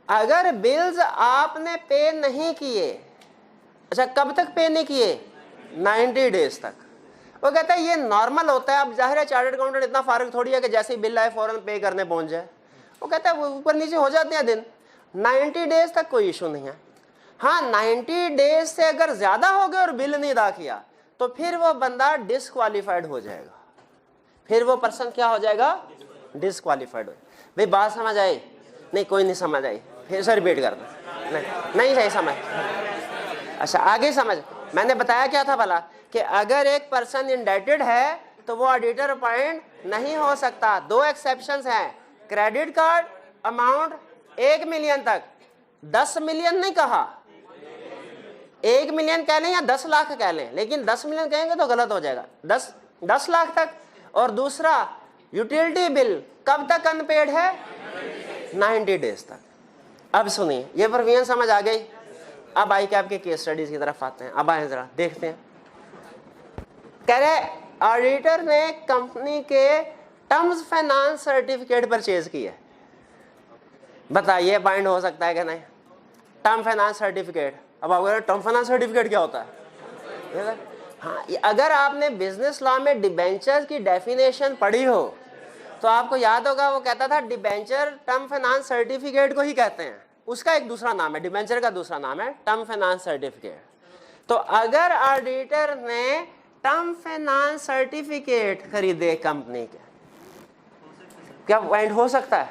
Speaker 1: अगर बिल्स आपने पे नहीं किए, अच्छा कब तक पे नहीं किए? 90 डेज तक। वो कहता है ये नॉर्मल होता है। अब जाहिर है चार्टर्ड अकाउंटेंट इतना फारग थोड़ी है कि जैसे ही बिल आए फौरन पे करने पहुंच जाए। वो कहता है वो ऊपर नीचे हो जाते हैं दिन, 90 डेज तक कोई इशू नहीं है। हाँ 90 डेज से अगर ज्यादा हो गए और बिल नहीं अदा किया तो फिर वो बंदा डिस्क्वालिफाइड हो जाएगा। फिर वो पर्सन क्या हो जाएगा? डिस्क्वालिफाइड हो। भाई बात समझ आई? नहीं कोई नहीं समझ आई, फिर से रिपीट करना। नहीं सही समझ। अच्छा आगे समझ। मैंने बताया क्या था भला कि अगर एक पर्सन इंडेटेड है तो वो ऑडिटर अपॉइंट नहीं हो सकता। 2 एक्सेप्शंस हैं। क्रेडिट कार्ड अमाउंट 1 मिलियन तक, 10 मिलियन नहीं कहा, 1 मिलियन कह लें या 10 लाख कह लें, लेकिन 10 मिलियन कहेंगे तो गलत हो जाएगा। 10 लाख तक। और दूसरा यूटिलिटी बिल कब तक अनपेड है? 90 डेज तक। अब सुनिए, ये प्रोविजन समझ आ गई। अब आई कैप के केस स्टडीज की तरफ आते हैं। अब आए जरा देखते हैं। कह रहे ऑडिटर ने कंपनी के टर्म्स फाइनेंस सर्टिफिकेट परचेज किया। बताइए बाइंड हो सकता है कि नहीं? Term finance certificate. अब अगर टर्म फाइनेंस सर्टिफिकेट क्या होता है? हाँ अगर आपने बिजनेस लॉ में डिबेंचर की डेफिनेशन पढ़ी हो तो आपको याद होगा, वो कहता था डिबेंचर टर्म फाइनेंस सर्टिफिकेट को ही कहते हैं। उसका एक दूसरा नाम है, डिबेंचर का दूसरा नाम है टर्म फाइनेंस सर्टिफिकेट। तो अगर ऑडिटर ने टर्म फाइनेंस सर्टिफिकेट खरीदे कंपनी के, क्या पॉइंट हो सकता है?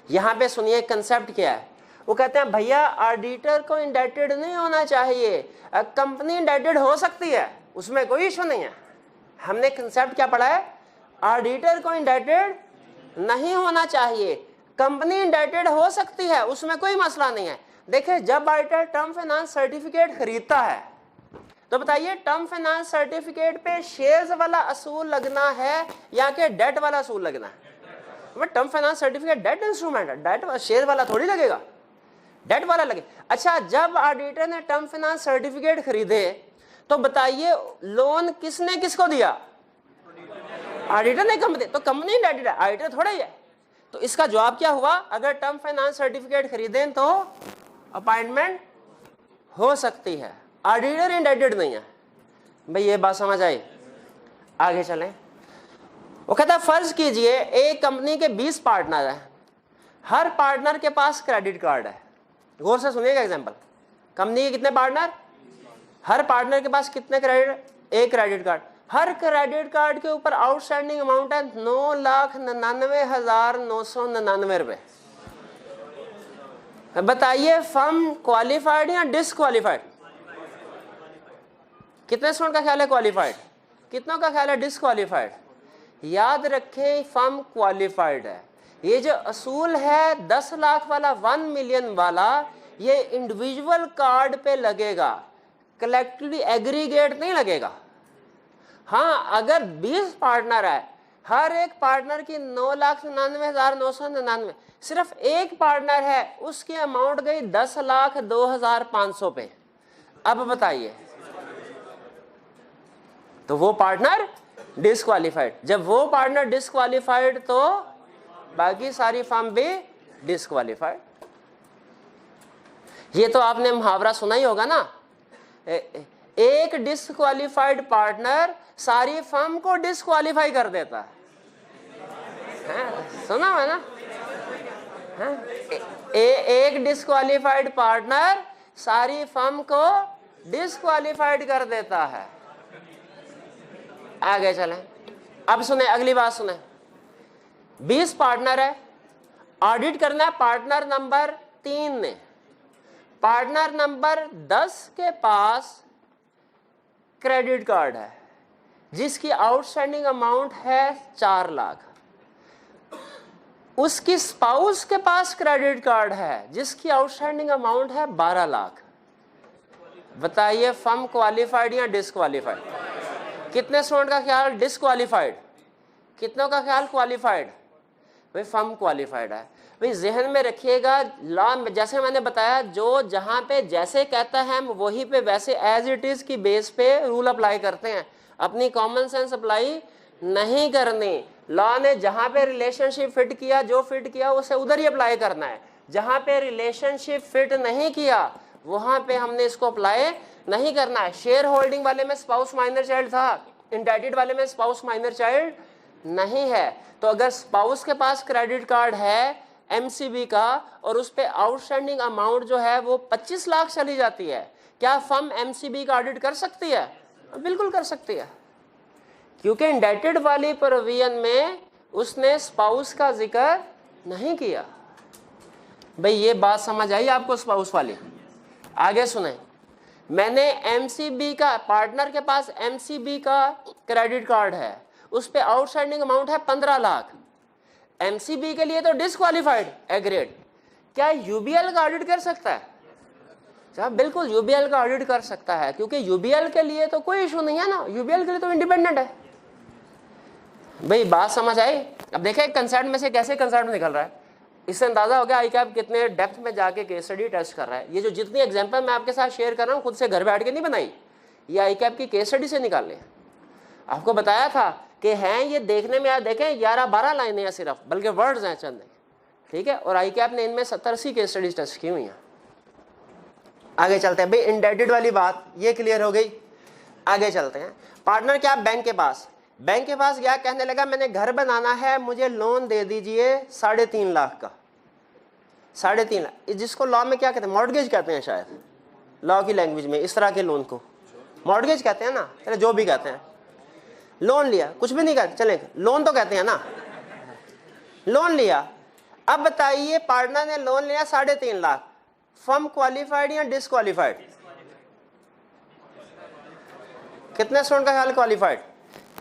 Speaker 1: यहां पे सुनिए कंसेप्ट क्या है। वो कहते हैं भैया ऑडिटर को इंडेटेड नहीं होना चाहिए, कंपनी इंडेटेड हो सकती है, उसमें कोई इशू नहीं है। हमने कंसेप्ट क्या पढ़ा है? ऑडिटर को इंडेटेड नहीं होना चाहिए, कंपनी इंडेटेड हो सकती है, उसमें कोई मसला नहीं है। देखिए जब ऑडिटर टर्म फाइनेंस सर्टिफिकेट खरीदता है तो बताइए टर्म फाइनेंस सर्टिफिकेट पे शेयर्स वाला असूल लगना है या कि डेट वाला असूल लगना है? Term finance certificate debt instrument है, डेट शेयर वाला थोड़ी लगेगा, डेट वाला लगे। अच्छा जब ऑडिटर ने टर्म फाइनेंस सर्टिफिकेट खरीदे तो बताइए लोन किसने किसको दिया? ऑडिटर ने कंपनी, तो कंपनी इंडेटेड है, ऑडिटर थोड़ा ही है। तो इसका जवाब क्या हुआ? अगर टर्म फाइनेंस सर्टिफिकेट खरीदे तो अपॉइंटमेंट हो सकती है, ऑडिटर इंडेटेड नहीं है। भाई ये बात समझ आई? आगे चलें। वो कहता है फर्ज कीजिए एक कंपनी के 20 पार्टनर हैं, हर पार्टनर के पास क्रेडिट कार्ड है। गौर से सुनिएगा एग्जांपल। कंपनी के कितने पार्टनर? हर पार्टनर के पास कितने क्रेडिट? एक क्रेडिट कार्ड। हर क्रेडिट कार्ड के ऊपर आउटस्टैंडिंग अमाउंट है 9,99,999 रुपए। बताइए फर्म क्वालिफाइड या डिसक्वालिफाइड? कितने स्टूडेंट का ख्याल है क्वालिफाइड? कितनों का ख्याल है डिसक्वालिफाइड? याद रखें फर्म क्वालिफाइड है। ये जो असूल है 10 लाख वाला, 1 मिलियन वाला, ये इंडिविजुअल कार्ड पे लगेगा, कलेक्टिवली एग्रीगेट नहीं लगेगा। हाँ अगर 20 पार्टनर है, हर एक पार्टनर की 9,99,999, सिर्फ एक पार्टनर है उसकी अमाउंट गई 10,02,500 पे। अब बताइए तो वो पार्टनर डिसक्वालिफाइड। जब वो पार्टनर डिसक्वालिफाइड तो बाकी सारी फर्म भी डिसक्वालिफाइड। ये तो आपने मुहावरा सुना ही होगा ना, एक डिसक्वालिफाइड पार्टनर सारी फर्म को डिसक्वालीफाई कर देता है। सुना है ना? एक डिस्क्वालिफाइड पार्टनर सारी फर्म को डिस्क्वालिफाइड कर देता है। आगे चलें, अब सुने अगली बात सुने। 20 पार्टनर है, ऑडिट करना है पार्टनर नंबर 3 ने। पार्टनर नंबर 10 के पास क्रेडिट कार्ड है जिसकी आउटस्टैंडिंग अमाउंट है 4 लाख। उसकी स्पाउस के पास क्रेडिट कार्ड है जिसकी आउटस्टैंडिंग अमाउंट है 12 लाख। बताइए फर्म क्वालिफाइड या डिसक्वालिफाइड? कितने स्टूडेंट का ख्याल डिसक्वालिफाइड, कितनों का ख्याल क्वालिफाइड? भाई फर्म क्वालिफाइड है। भाई जहन में रखिएगा, लॉ में जैसे मैंने बताया, जो जहां पे जैसे कहता है हम वहीं पे वैसे एज इट इज की बेस पे रूल अप्लाई करते हैं, अपनी कॉमन सेंस अप्लाई नहीं करनी। लॉ ने जहां पे रिलेशनशिप फिट किया, जो फिट किया उसे उधर ही अप्लाई करना है। जहां पे रिलेशनशिप फिट नहीं किया वहां पे हमने इसको अप्लाई नहीं करना है। शेयर होल्डिंग वाले में स्पाउस माइनर चाइल्ड था, इंडाइटेड वाले में स्पाउस माइनर चाइल्ड नहीं है। तो अगर स्पाउस के पास क्रेडिट कार्ड है एमसीबी का और उस पे आउटस्टैंडिंग अमाउंट जो है वो 25 लाख चली जाती है, क्या फर्म एमसीबी का ऑडिट कर सकती है? बिल्कुल कर सकती है, क्योंकि इंडाइटेड वाली प्रोविजन में उसने स्पाउस का जिक्र नहीं किया। भाई ये बात समझ आई आपको स्पाउस वाली? आगे सुने, मैंने एमसीबी का, पार्टनर के पास एमसीबी का क्रेडिट कार्ड है, उस पे आउटस्टैंडिंग अमाउंट है 15 लाख। एमसीबी के लिए तो डिसक्वालिफाइड एग्रेड, क्या यूबीएल का ऑडिट कर सकता है? बिल्कुल यूबीएल का ऑडिट कर सकता है, क्योंकि यूबीएल के लिए तो कोई इशू नहीं है ना, यूबीएल के लिए तो इंडिपेंडेंट है। भाई बात समझ आई? अब देखें कंसेप्ट में से कैसे कंसेप्ट निकल रहा है, इससे अंदाजा हो गया आईकैप कितने डेप्थ में जाके केस स्टडी टेस्ट कर रहा है। ये जो जितनी एग्जांपल मैं आपके साथ शेयर कर रहा हूँ खुद से घर बैठ के नहीं बनाई, ये आईकैप की केस स्टडी से निकाले। आपको बताया था कि हैं ये देखने में, यार देखें 11-12 लाइनें हैं सिर्फ, बल्कि वर्ड्स हैं चंद, ठीक है। और आईकैप ने इनमें 70-80 केस स्टडीज टेस्ट की हुई हैं। आगे चलते हैं। भाई इंडेटेड वाली बात ये क्लियर हो गई। आगे चलते हैं। पार्टनर क्या, बैंक के पास, बैंक के पास गया, कहने लगा मैंने घर बनाना है, मुझे लोन दे दीजिए 3.5 लाख का। 3.5 लाख, जिसको लॉ में क्या कहते हैं, मॉर्टगेज कहते हैं शायद, लॉ की लैंग्वेज में इस तरह के लोन को मॉर्टगेज कहते हैं ना, चले जो भी कहते हैं। लोन लिया, कुछ भी नहीं कहते, चले लोन तो कहते हैं ना, लोन लिया। अब बताइए पार्टनर ने लोन लिया 3.5 लाख, फर्म क्वालिफाइड या डिसक्वालिफाइड? कितने स्टूडेंट का ख्याल क्वालिफाइड,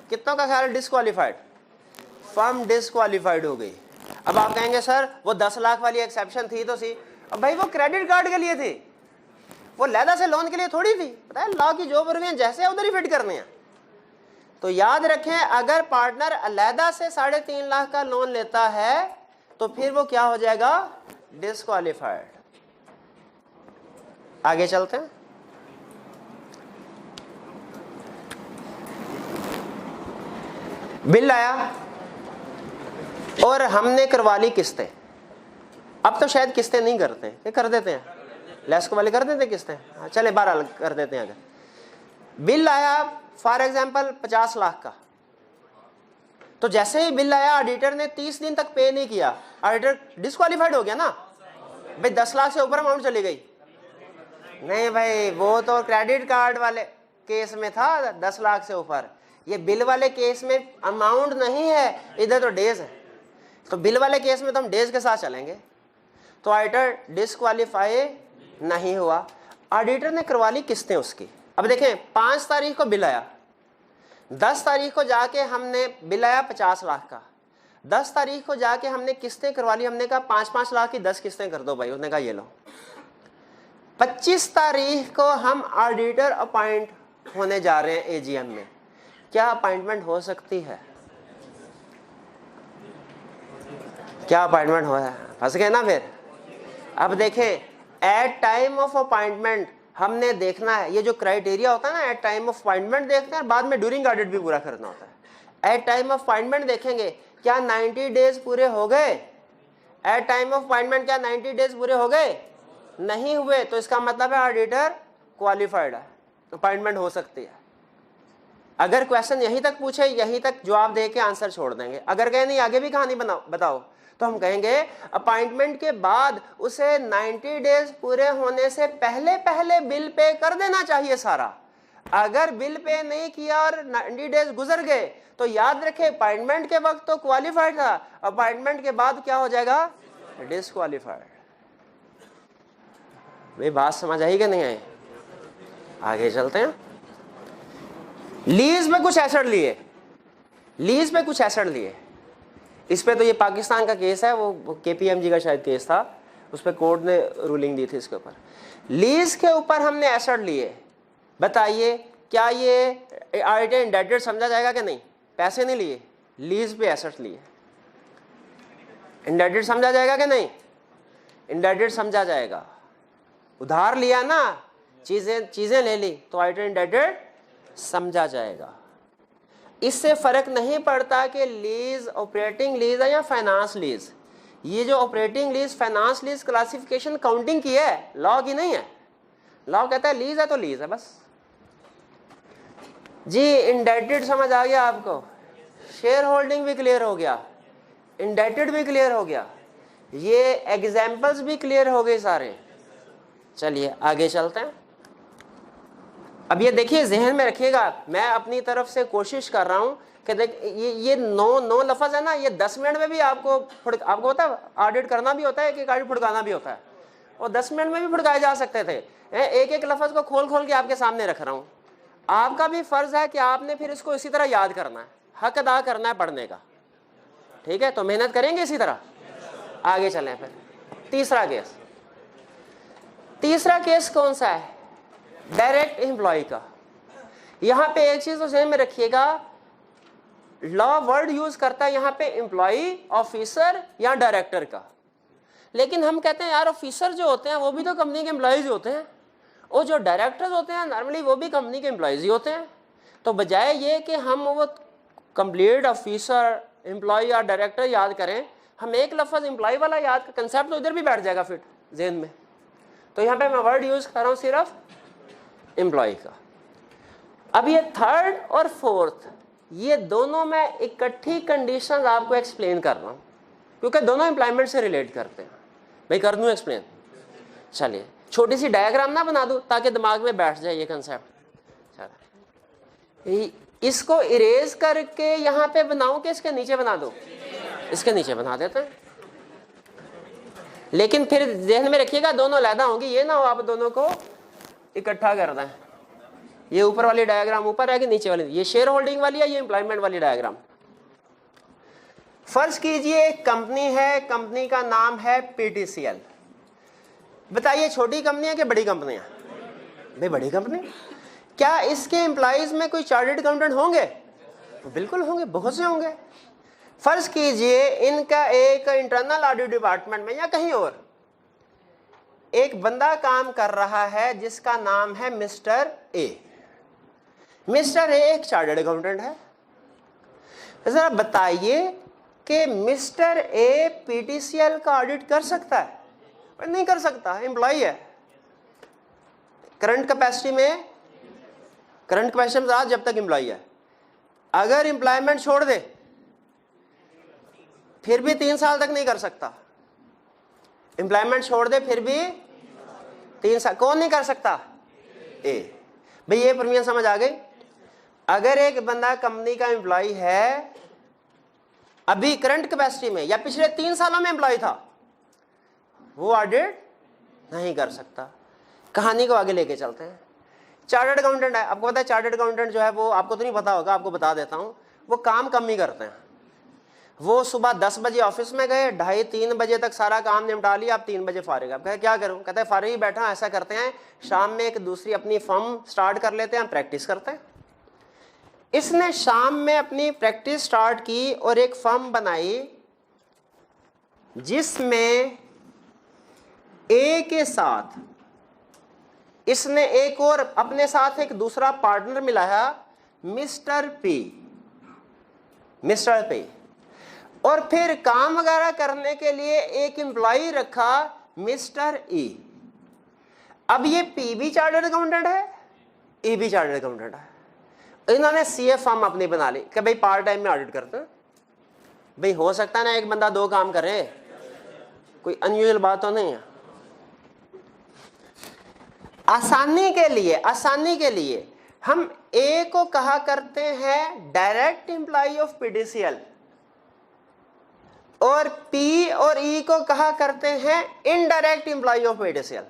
Speaker 1: कितनों का ख्याल डिसक्वालिफाइड? फर्म डिसक्वालिफाइड हो गई। अब आप कहेंगे सर वो 10 लाख वाली एक्सेप्शन थी तो सी, अब भाई वो क्रेडिट कार्ड के लिए थी, वो लैदा से लोन के लिए थोड़ी थी। पता है लॉ की जो प्रोविजन जैसे है उधर ही फिट करने हैं। तो याद रखें, अगर पार्टनर अलहदा से 3.5 लाख का लोन लेता है तो फिर वो क्या हो जाएगा, डिसक्वालिफाइड। आगे चलते हैं। बिल आया और हमने करवा ली किस्तें। अब तो शायद किस्तें नहीं करते, ये कर देते हैं, लेस्को वाले कर देते किस्तें, चले 12 कर देते हैं। अगर बिल आया फॉर एग्जांपल 50 लाख का, तो जैसे ही बिल आया ऑडिटर ने 30 दिन तक पे नहीं किया, ऑडिटर डिसक्वालिफाइड हो गया ना। भाई 10 लाख से ऊपर अमाउंट चली गई, नहीं भाई वो तो क्रेडिट कार्ड वाले केस में था 10 लाख से ऊपर, ये बिल वाले केस में अमाउंट नहीं है, इधर तो डेज है। तो बिल वाले केस में तो हम डेज के साथ चलेंगे। तो ऑडिटर डिसक्वालीफाई नहीं हुआ, ऑडिटर ने करवा ली किस्तें उसकी। अब देखें 5 तारीख को बिल आया, 10 तारीख को जाके हमने बिल आया 50 लाख का, 10 तारीख को जाके हमने किस्तें करवा ली। हमने कहा 5-5 लाख की 10 किस्तें कर दो भाई, उसने कहा ये लो। 25 तारीख को हम ऑडिटर अपॉइंट होने जा रहे हैं एजीएम में, क्या अपॉइंटमेंट हो सकती है? क्या अपॉइंटमेंट हो है? फंस गए ना फिर। अब देखें एट टाइम ऑफ अपॉइंटमेंट हमने देखना है, ये जो क्राइटेरिया होता है ना, एट टाइम ऑफ अपॉइंटमेंट देखते हैं, बाद में ड्यूरिंग ऑडिट भी पूरा करना होता है। एट टाइम ऑफ अपॉइंटमेंट देखेंगे क्या 90 डेज पूरे हो गए, एट टाइम ऑफ अपॉइंटमेंट क्या 90 डेज पूरे हो गए, नहीं हुए, तो इसका मतलब है ऑडिटर क्वालिफाइड है, अपॉइंटमेंट हो सकती है। अगर क्वेश्चन यहीं तक पूछे, यहीं तक जवाब दे के आंसर छोड़ देंगे। अगर कहें नहीं आगे भी कहानी बताओ, तो हम कहेंगे अपॉइंटमेंट के बाद उसे 90 डेज पूरे होने से पहले पहले बिल पे कर देना चाहिए सारा। अगर बिल पे नहीं किया और 90 डेज गुजर गए तो याद रखे अपॉइंटमेंट के वक्त तो क्वालिफाइड था, अपॉइंटमेंट के बाद क्या हो जाएगा? डिसक्वालिफाइड। भाई बात समझ आई कि नहीं आई? आगे चलते हैं। लीज में कुछ एसेट लिए, लीज पे कुछ एसेट लिए। इस पे तो ये पाकिस्तान का केस है, वो केपीएमजी का शायद केस था, उस पर कोर्ट ने रूलिंग दी थी इसके ऊपर। लीज के ऊपर हमने एसेट लिए, बताइए क्या ये आइटम इंडेटेड समझा जाएगा कि नहीं? पैसे नहीं लिए, लीज पे एसेट लिए, इंडेटेड समझा जाएगा कि नहीं? इंडेटेड समझा जाएगा। उधार लिया ना, चीजें ले ली तो आइटम इंडेटेड समझा जाएगा। इससे फर्क नहीं पड़ता कि लीज ऑपरेटिंग लीज है या फाइनेंस लीज। ये जो operating lease finance lease classification counting की है, लॉ की नहीं है। लॉ कहता है लीज है तो लीज है बस। जी इंडेटेड समझ आ गया आपको? शेयर होल्डिंग भी क्लियर हो गया, इंडेटेड भी क्लियर हो गया, ये एग्जाम्पल्स भी क्लियर हो गए सारे। चलिए आगे चलते हैं। अब ये देखिए, जहन में रखिएगा, मैं अपनी तरफ से कोशिश कर रहा हूं कि देख ये नौ लफ्ज है ना, ये 10 मिनट में भी आपको पता है ऑडिट करना भी होता है, एक ऑडिट फुड़काना भी होता है, और 10 मिनट में भी फुड़काए जा सकते थे। एक एक लफ्ज को खोल खोल के आपके सामने रख रहा हूं। आपका भी फर्ज है कि आपने फिर इसको इसी तरह याद करना है, हक अदा करना है पढ़ने का, ठीक है? तो मेहनत करेंगे इसी तरह। आगे चलें फिर। तीसरा केस कौन सा है? डायरेक्ट एम्प्लॉय का। यहां पे एक चीज तो ध्यान में रखिएगा, लॉ वर्ड यूज करता है यहां पे एम्प्लॉय, ऑफिसर या डायरेक्टर का, लेकिन हम कहते हैं यार ऑफिसर जो होते हैं वो भी तो कंपनी के एम्प्लॉयज होते हैं, और जो डायरेक्टर्स होते हैं नॉर्मली वो भी कंपनी के एम्प्लॉयज ही होते हैं। तो बजाय ये कि हम वो कंप्लीट ऑफिसर, एम्प्लॉय या डायरेक्टर याद करें, हम एक लफ्ज एम्प्लॉय वाला याद, कंसेप्ट तो इधर भी बैठ जाएगा फिट जेहन में। तो यहाँ पे मैं वर्ड यूज कर रहा हूँ सिर्फ एम्प्लॉय का। अब ये थर्ड और फोर्थ, ये दोनों मैं इकट्ठी कंडीशंस आपको एक्सप्लेन कर रहा हूँ, क्योंकि दोनों एम्प्लॉयमेंट से रिलेट करते हैं। भाई कर दूँ एक्सप्लेन? चलिए छोटी सी डायग्राम ना बना दूँ ताकि दिमाग में बैठ जाए ये कंसेप्ट। चलो इसको इरेज करके यहाँ पे बनाऊं कि इसके नीचे बना दूं? इसके नीचे बना देते हैं, लेकिन फिर ध्यान में रखिएगा दोनों अलग होंगी, ये ना हो आप दोनों को इकट्ठा कर दें। ये ऊपर वाली डायग्राम ऊपर है कि नीचे वाली? ये शेयर होल्डिंग वाली है, ये एम्प्लॉयमेंट वाली डायग्राम। फर्ज कीजिए एक कंपनी है, कंपनी का नाम है पीटीसीएल। बताइए छोटी कंपनी है कि बड़ी कंपनी है? भाई बड़ी कंपनी। क्या इसके एम्प्लॉइज में कोई चार्टर्ड अकाउंटेंट होंगे? बिल्कुल होंगे, बहुत से होंगे। फर्ज कीजिए इनका एक इंटरनल ऑडिट डिपार्टमेंट में या कहीं और एक बंदा काम कर रहा है जिसका नाम है मिस्टर ए। मिस्टर ए एक चार्टर्ड अकाउंटेंट है। जरा बताइए कि मिस्टर ए पीटीसीएल का ऑडिट कर सकता है? नहीं कर सकता, एम्प्लॉय है। करंट कैपेसिटी में जब तक एम्प्लॉय है, अगर एम्प्लॉयमेंट छोड़ दे फिर भी 3 साल तक नहीं कर सकता। एम्प्लॉयमेंट छोड़ दे फिर भी 3 साल। कौन नहीं कर सकता? ए। भाई ये परमिशन समझ आ गई? अगर एक बंदा कंपनी का एम्प्लॉय है, अभी करंट कैपेसिटी में या पिछले 3 सालों में एम्प्लॉय था, वो ऑडिट नहीं कर सकता। कहानी को आगे लेके चलते हैं। चार्टर्ड अकाउंटेंट है, आपको पता है चार्टर्ड अकाउंटेंट जो है वो, आपको तो नहीं पता होगा, आपको बता देता हूं, वो काम कम ही करते हैं। वो सुबह 10 बजे ऑफिस में गए, 2:30-3 बजे तक सारा काम निपटा लिया, आप 3 बजे फारिग। आप कहे क्या करूं? कहते हैं फारिग ही बैठा। ऐसा करते हैं शाम में एक दूसरी अपनी फर्म स्टार्ट कर लेते हैं, प्रैक्टिस करते हैं। इसने शाम में अपनी प्रैक्टिस स्टार्ट की और एक फर्म बनाई जिसमें ए के साथ इसने एक और अपने साथ एक दूसरा पार्टनर मिलाया, मिस्टर पी। और फिर काम वगैरह करने के लिए एक एम्प्लॉय रखा, मिस्टर ई। अब ये पी भी चार्टर्ड अकाउंटेंट है, ई भी चार्टर्ड अकाउंटेंट है, इन्होंने सीए फर्म अपनी बना ली कि भाई पार्ट टाइम में ऑडिट करते हैं। भाई हो सकता है ना एक बंदा 2 काम करे, कोई अनयूजुअल बात तो नहीं है। आसानी के लिए हम ए को कहा करते हैं डायरेक्ट एम्प्लॉय ऑफ पीडीसीएल और पी और ई को कहा करते हैं इनडायरेक्ट एम्प्लॉय ऑफ पीडीसीएल।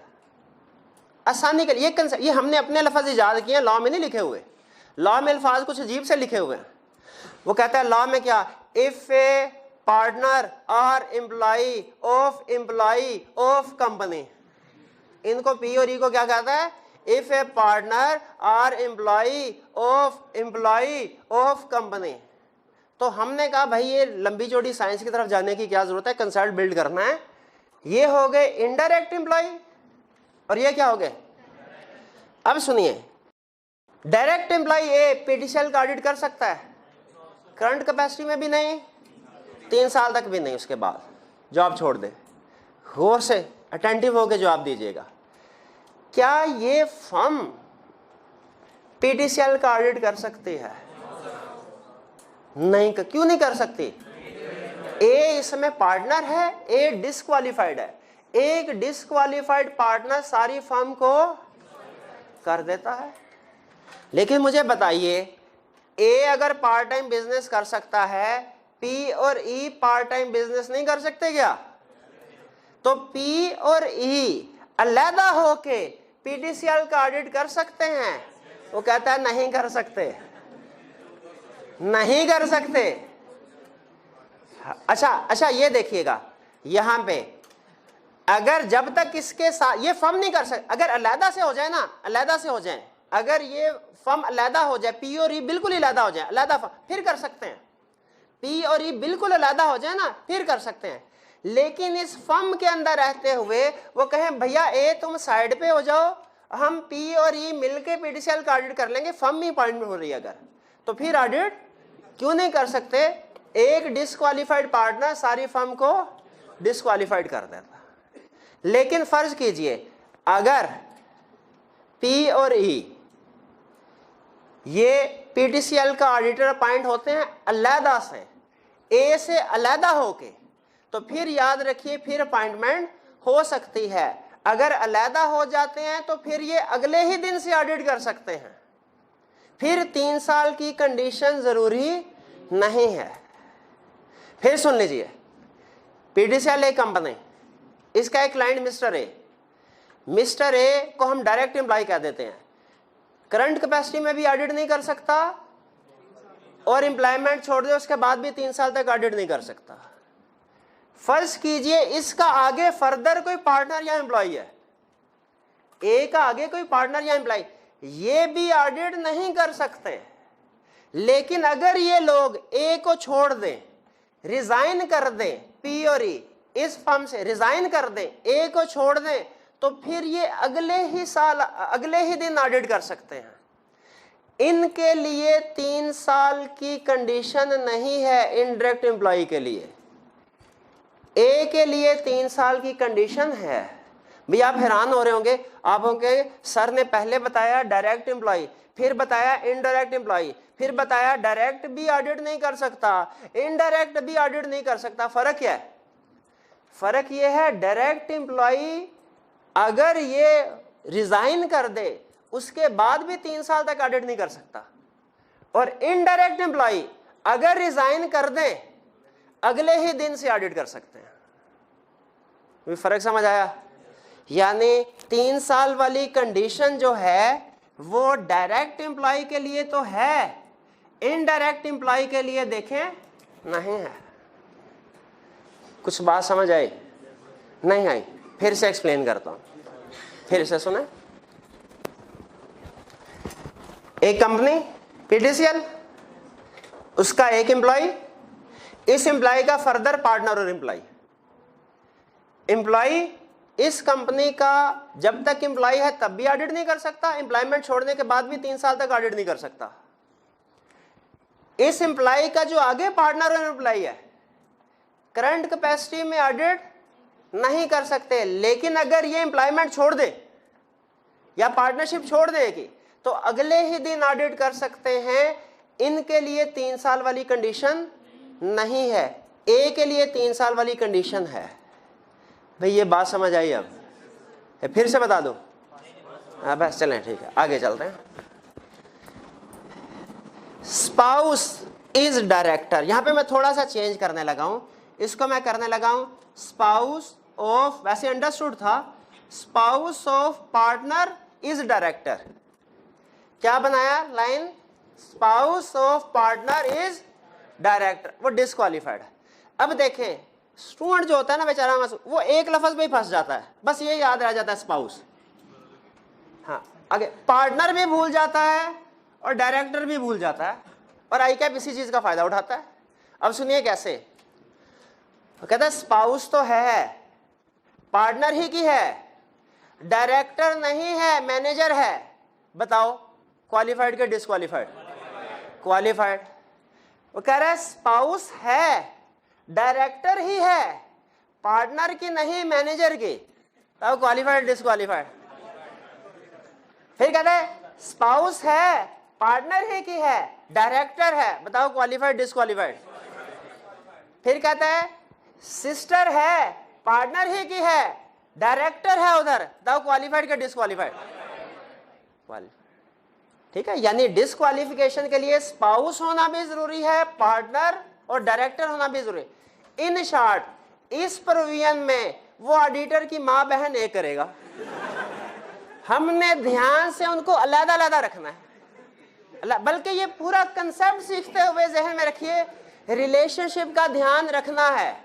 Speaker 1: आसानी के लिए ये हमने अपने लफ्ज इजाद किए हैं, लॉ में नहीं लिखे हुए। लॉ में अल्फाज कुछ अजीब से लिखे हुए हैं। वो कहता है लॉ में क्या, इफ ए पार्टनर और एम्प्लॉय ऑफ कंपनी, इनको पी और ई को क्या कहता है, इफ ए पार्टनर और एम्प्लॉय ऑफ कंपनी। तो हमने कहा भाई ये लंबी चौड़ी साइंस की तरफ जाने की क्या जरूरत है, कंसेप्ट बिल्ड करना है। ये हो गए इनडायरेक्ट एम्प्लॉय और ये क्या हो गए। अब सुनिए, डायरेक्ट एम्प्लॉय ए पीडीसीएल का ऑडिट कर सकता है, करंट कैपेसिटी में भी नहीं, 3 साल तक भी नहीं, उसके बाद जॉब छोड़ दे। गौर से अटेंटिव होकर जवाब दीजिएगा, क्या ये फर्म पीडीसीएल का ऑडिट कर सकती है? नहीं। क्यों नहीं कर सकती? ए इसमें पार्टनर है, ए डिस्क्वालिफाइड है। एक डिस्क्वालिफाइड पार्टनर सारी फर्म को कर देता है। लेकिन मुझे बताइए, ए अगर पार्ट टाइम बिजनेस कर सकता है, पी और ई पार्ट टाइम बिजनेस नहीं कर सकते क्या? तो पी और ई अलहदा होके पीडीसीएल का ऑडिट कर सकते हैं? वो कहता है नहीं कर सकते, नहीं कर सकते। अच्छा ये देखिएगा, यहां पे अगर जब तक इसके साथ ये फर्म नहीं कर सकते, अगर अलहदा से हो जाए ना, अलहदा से हो जाए, अगर ये फर्म अलहदा हो जाए, पी और ई बिल्कुल अलहदा हो जाए, अलहदा फर्म, फिर कर सकते हैं। पी और ई बिल्कुल अलहदा हो जाए ना, फिर कर सकते हैं। लेकिन इस फर्म के अंदर रहते हुए वो कहें भैया ए तुम साइड पे हो जाओ, हम पी और ई मिलके पीडीसीएल का ऑडिट कर लेंगे, फर्म ही पॉइंट में हो रही है अगर, तो फिर ऑडिट क्यों नहीं कर सकते? एक डिस्क्वालिफाइड पार्टनर सारी फर्म को डिस्क्वालिफाइड कर देता। लेकिन फर्ज कीजिए अगर पी और ई ये पीडीसीएल का ऑडिटर अपॉइंट होते हैं अलहदा से, ए से अलहदा होके, तो फिर याद रखिए फिर अपॉइंटमेंट हो सकती है। अगर अलहदा हो जाते हैं तो फिर ये अगले ही दिन से ऑडिट कर सकते हैं, फिर 3 साल की कंडीशन जरूरी नहीं है। फिर सुन लीजिए, पीडीसीएल एक कंपनी, इसका एक client mister A, mister A को हम डायरेक्ट एम्प्लॉय कह देते हैं, करंट कैपेसिटी में भी ऑडिट नहीं कर सकता और एम्प्लॉयमेंट छोड़ दे उसके बाद भी 3 साल तक ऑडिट नहीं कर सकता। फर्ज कीजिए इसका आगे फर्दर कोई पार्टनर या एम्प्लॉय है, ए का आगे कोई पार्टनर या एम्प्लॉय, ये भी ऑडिट नहीं कर सकते। लेकिन अगर ये लोग ए को छोड़ दें, रिजाइन कर दें, पी और ई इस फर्म से रिजाइन कर दें, ए को छोड़ दें, तो फिर ये अगले ही साल अगले ही दिन ऑडिट कर सकते हैं। इनके लिए 3 साल की कंडीशन नहीं है, इनडायरेक्ट एम्प्लॉय के लिए। ए के लिए 3 साल की कंडीशन है। भैया आप हैरान हो रहे होंगे, आप होंगे सर ने पहले बताया डायरेक्ट एम्प्लॉय, फिर बताया इनडायरेक्ट एम्प्लॉय, फिर बताया डायरेक्ट भी ऑडिट नहीं कर सकता, इनडायरेक्ट भी ऑडिट नहीं कर सकता। फर्क क्या है? फर्क ये है डायरेक्ट एम्प्लॉय अगर ये रिजाइन कर दे उसके बाद भी 3 साल तक ऑडिट नहीं कर सकता, और इनडायरेक्ट एम्प्लॉय अगर रिजाइन कर दे अगले ही दिन से ऑडिट कर सकते हैं। फर्क समझ आया? यानी 3 साल वाली कंडीशन जो है वो डायरेक्ट एम्प्लॉय के लिए तो है, इनडायरेक्ट एम्प्लॉय के लिए देखें नहीं है। कुछ बात समझ आई? नहीं आई? फिर से एक्सप्लेन करता हूं, फिर से सुने। एक कंपनी पीडीसीएल, उसका एक एम्प्लॉय, इस एम्प्लॉय का फर्दर पार्टनर और एम्प्लॉय इस कंपनी का जब तक एम्प्लॉय है तब भी ऑडिट नहीं कर सकता, एम्प्लॉयमेंट छोड़ने के बाद भी 3 साल तक ऑडिट नहीं कर सकता। इस एम्प्लॉय का जो आगे पार्टनर और एम्प्लॉय है करंट कैपेसिटी में ऑडिट नहीं कर सकते। लेकिन अगर ये एम्प्लॉयमेंट छोड़ दे या पार्टनरशिप छोड़ देगी तो अगले ही दिन ऑडिट कर सकते हैं। इनके लिए 3 साल वाली कंडीशन नहीं है, ए के लिए 3 साल वाली कंडीशन है। भाई ये बात समझ आई? अब फिर से बता दो। हाँ बस चलें, ठीक है, आगे चलते हैं। स्पाउस इज डायरेक्टर, यहां पे मैं थोड़ा सा चेंज करने लगा हूं, इसको मैं करने लगा हूं स्पाउस ऑफ, वैसे अंडरस्टूड था spouse of partner is director. क्या बनाया line? Spouse of partner is director, वो डिस्क्वालीफाइड है। अब देखें स्टूडेंट जो होता है ना बेचारा, वो एक लफ्ज में ही फंस जाता है, बस ये याद रह जाता है स्पाउस। हाँ आगे पार्टनर भी भूल जाता है और डायरेक्टर भी भूल जाता है, और आई कैप इसी चीज का फायदा उठाता है। अब सुनिए कैसे, कहता है स्पाउस तो है, पार्टनर ही की है, डायरेक्टर नहीं है, मैनेजर है। बताओ क्वालिफाइड के डिस्क्वालीफाइड? क्वालिफाइड। वो कह रहा है स्पाउस है, डायरेक्टर ही है, पार्टनर की नहीं, मैनेजर की। तब क्वालिफाइड डिस्क्वालीफाइड? फिर कहता है स्पाउस है, पार्टनर ही की है, डायरेक्टर है। बताओ क्वालिफाइड डिस्क्वालीफाइड? फिर कहता है सिस्टर है, पार्टनर ही की है, डायरेक्टर है उधर। बताओ क्वालिफाइड के डिस्क्वालीफाइड? ठीक है, यानी डिस्क्वालिफिकेशन के लिए स्पाउस होना भी जरूरी है, पार्टनर और डायरेक्टर होना भी जरूरी है। इन शॉर्ट इस प्रोविजन में वो ऑडिटर की मां बहन एक करेगा। हमने ध्यान से उनको अलग अलग रखना है, बल्कि ये पूरा कंसेप्ट सीखते हुए जहन में रखिए, रिलेशनशिप का ध्यान रखना है।